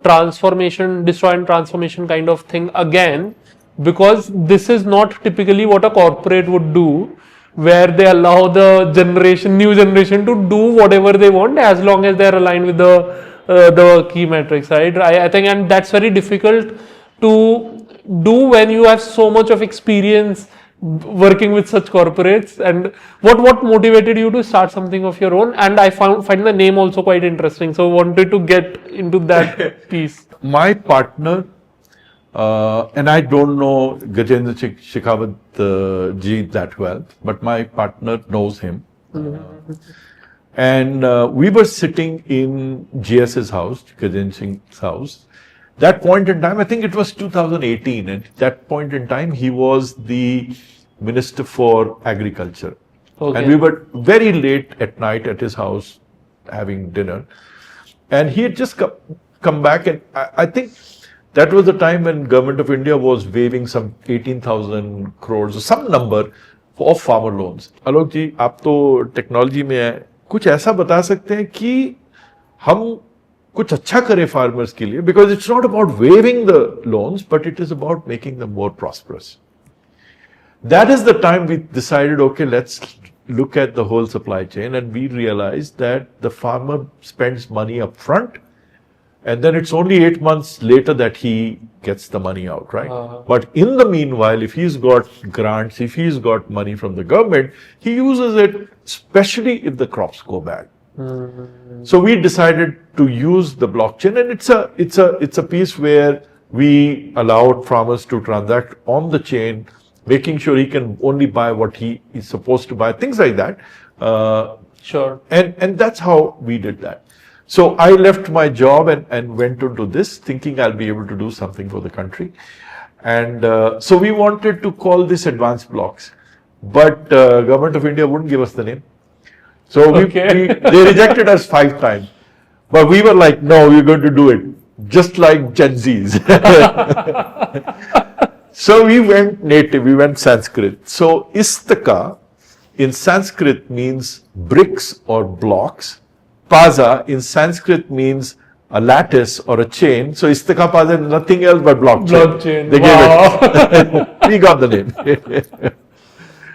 transformation, destroy and transformation kind of thing again, because this is not typically what a corporate would do, where they allow the new generation to do whatever they want as long as they're aligned with the key metrics, right? I think, and that's very difficult to do when you have so much of experience working with such corporates. And what motivated you to start something of your own? And I find the name also quite interesting, so wanted to get into that piece. My partner, and I don't know Gajendra Shekhawat ji that well, but my partner knows him. And we were sitting in GS's house, Gajendra Singh's house. That point in time, I think it was 2018, and at that point in time, he was the Minister for Agriculture. Okay. And we were very late at night at his house having dinner. And he had just come back, and I think That was the time when Government of India was waiving some 18,000 crores or some number of farmer loans. Alok ji, आप तो technology में है, कुछ ऐसा बता सकते हैं कि हम कुछ अच्छा करें farmers के लिए, because it's not about waiving the loans, but it is about making them more prosperous. That is the time we decided, okay, let's look at the whole supply chain, and we realized that the farmer spends money up front, and then it's only 8 months later that he gets the money out, right? But in the meanwhile, if he's got grants, if he's got money from the government, he uses it, especially if the crops go bad. So we decided to use the blockchain, and it's a piece where we allowed farmers to transact on the chain, making sure he can only buy what he is supposed to buy, things like that. Sure. And that's how we did that. So I left my job and went into this, thinking I'll be able to do something for the country. And so we wanted to call this advanced blocks, but Government of India wouldn't give us the name. So they rejected us 5 times. But we were like, no, we're going to do it, just like Gen Zs. So we went native, we went Sanskrit. So Istaka in Sanskrit means bricks or blocks. Paza in Sanskrit means a lattice or a chain. So Istakapaza is nothing else but blockchain. They gave it. We got the name.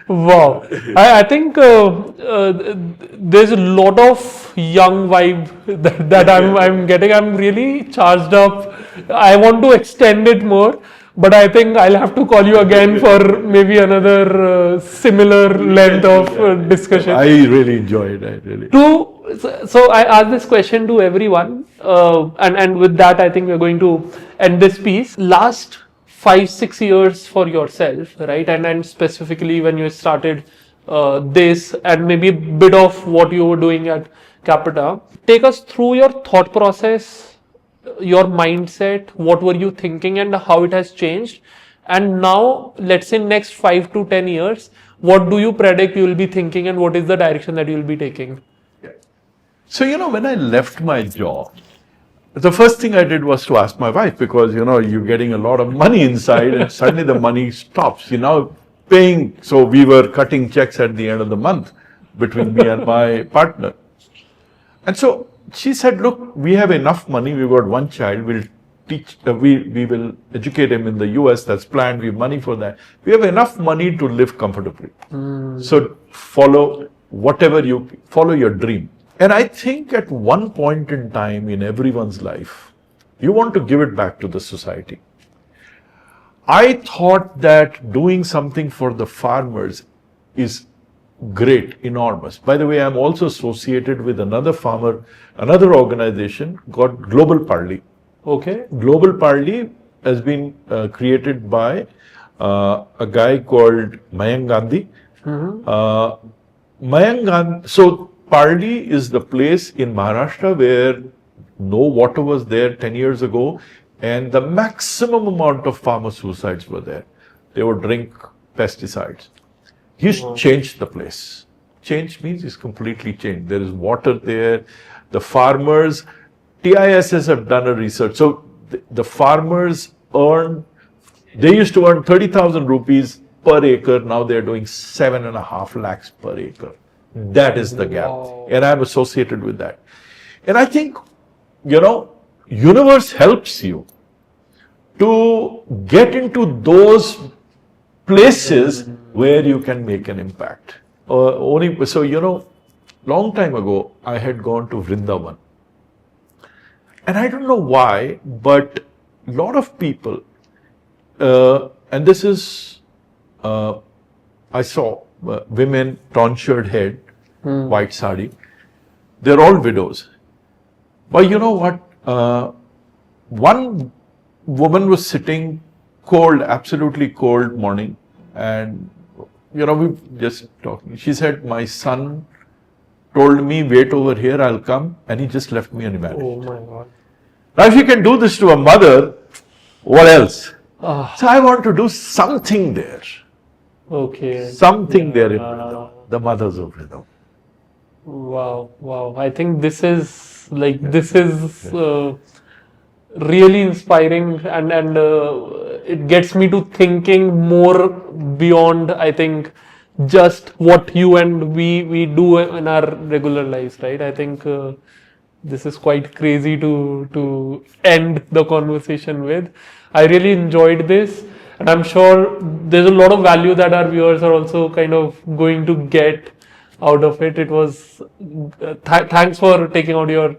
Wow. I think there's a lot of young vibe that I'm getting. I'm really charged up. I want to extend it more, but I think I'll have to call you again for maybe another similar length of discussion. I really enjoyed it. So I ask this question to everyone, and with that I think we're going to end this piece. Last 5-6 years for yourself, right? And specifically when you started this, and maybe a bit of what you were doing at Capita. Take us through your thought process, your mindset, what were you thinking and how it has changed. And now, let's say next 5 to 10 years, what do you predict you will be thinking and what is the direction that you will be taking? So, when I left my job, the first thing I did was to ask my wife, because, you're getting a lot of money inside and suddenly the money stops. You're now paying. So we were cutting checks at the end of the month between me and my partner. And so she said, look, we have enough money. We've got one child. We'll teach, we will educate him in the US. That's planned. We have money for that. We have enough money to live comfortably. So follow your dream. And I think at one point in time in everyone's life, you want to give it back to the society. I thought that doing something for the farmers is great, enormous. By the way, I'm also associated with another organization called Global Parley. Okay. Global Parley has been created by a guy called Mayank Gandhi. So Parli is the place in Maharashtra where no water was there 10 years ago, and the maximum amount of farmer suicides were there. They would drink pesticides. He's changed the place. Change means he's completely changed. There is water there. The farmers, TISS have done a research. So the farmers they used to earn 30,000 rupees per acre. Now they're doing 7.5 lakhs per acre. That is the gap. And I'm associated with that. And I think, universe helps you to get into those places where you can make an impact. Long time ago, I had gone to Vrindavan. And I don't know why, but a lot of people, and this is, I saw women, tonsured head, white sari. They're all widows. But you know what? One woman was sitting cold, absolutely cold morning, and we just talking. She said, my son told me, wait over here, I'll come, and he just left me and vanished. Oh my God. Now if you can do this to a mother, what else? So I want to do something there. Okay. Something there in Vrindavan, the mothers of Vrindavan. Wow. I think this is really inspiring, and it gets me to thinking more beyond, I think, just what you and we do in our regular lives, right? I think this is quite crazy to end the conversation with. I really enjoyed this, and I'm sure there's a lot of value that our viewers are also kind of going to get out of it. It was thanks for taking out your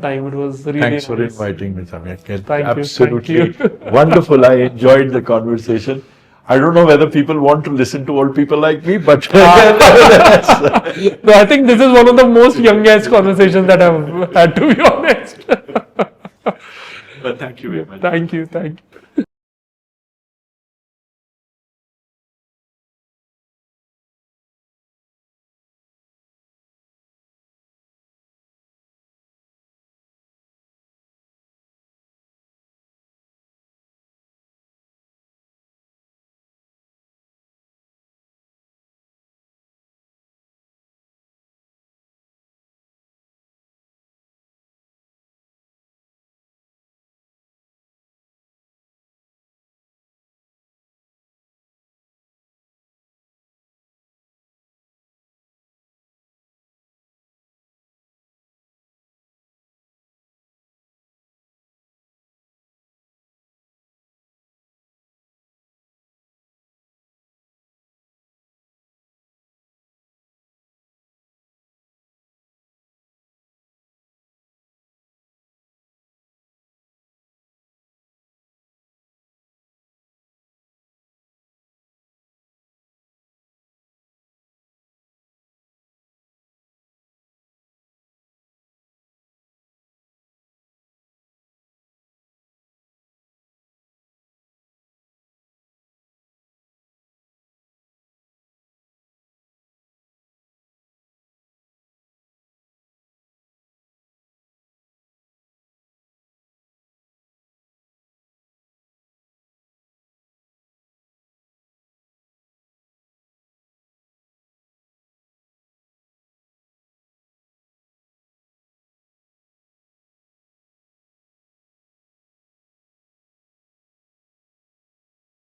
time. It was really Thanks for nice. inviting me, Samir. Thank you, Absolutely thank wonderful. I enjoyed the conversation. I don't know whether people want to listen to old people like me, but No, I think this is one of the most youngest conversations that I've had, to be honest. but thank you very much. Thank you.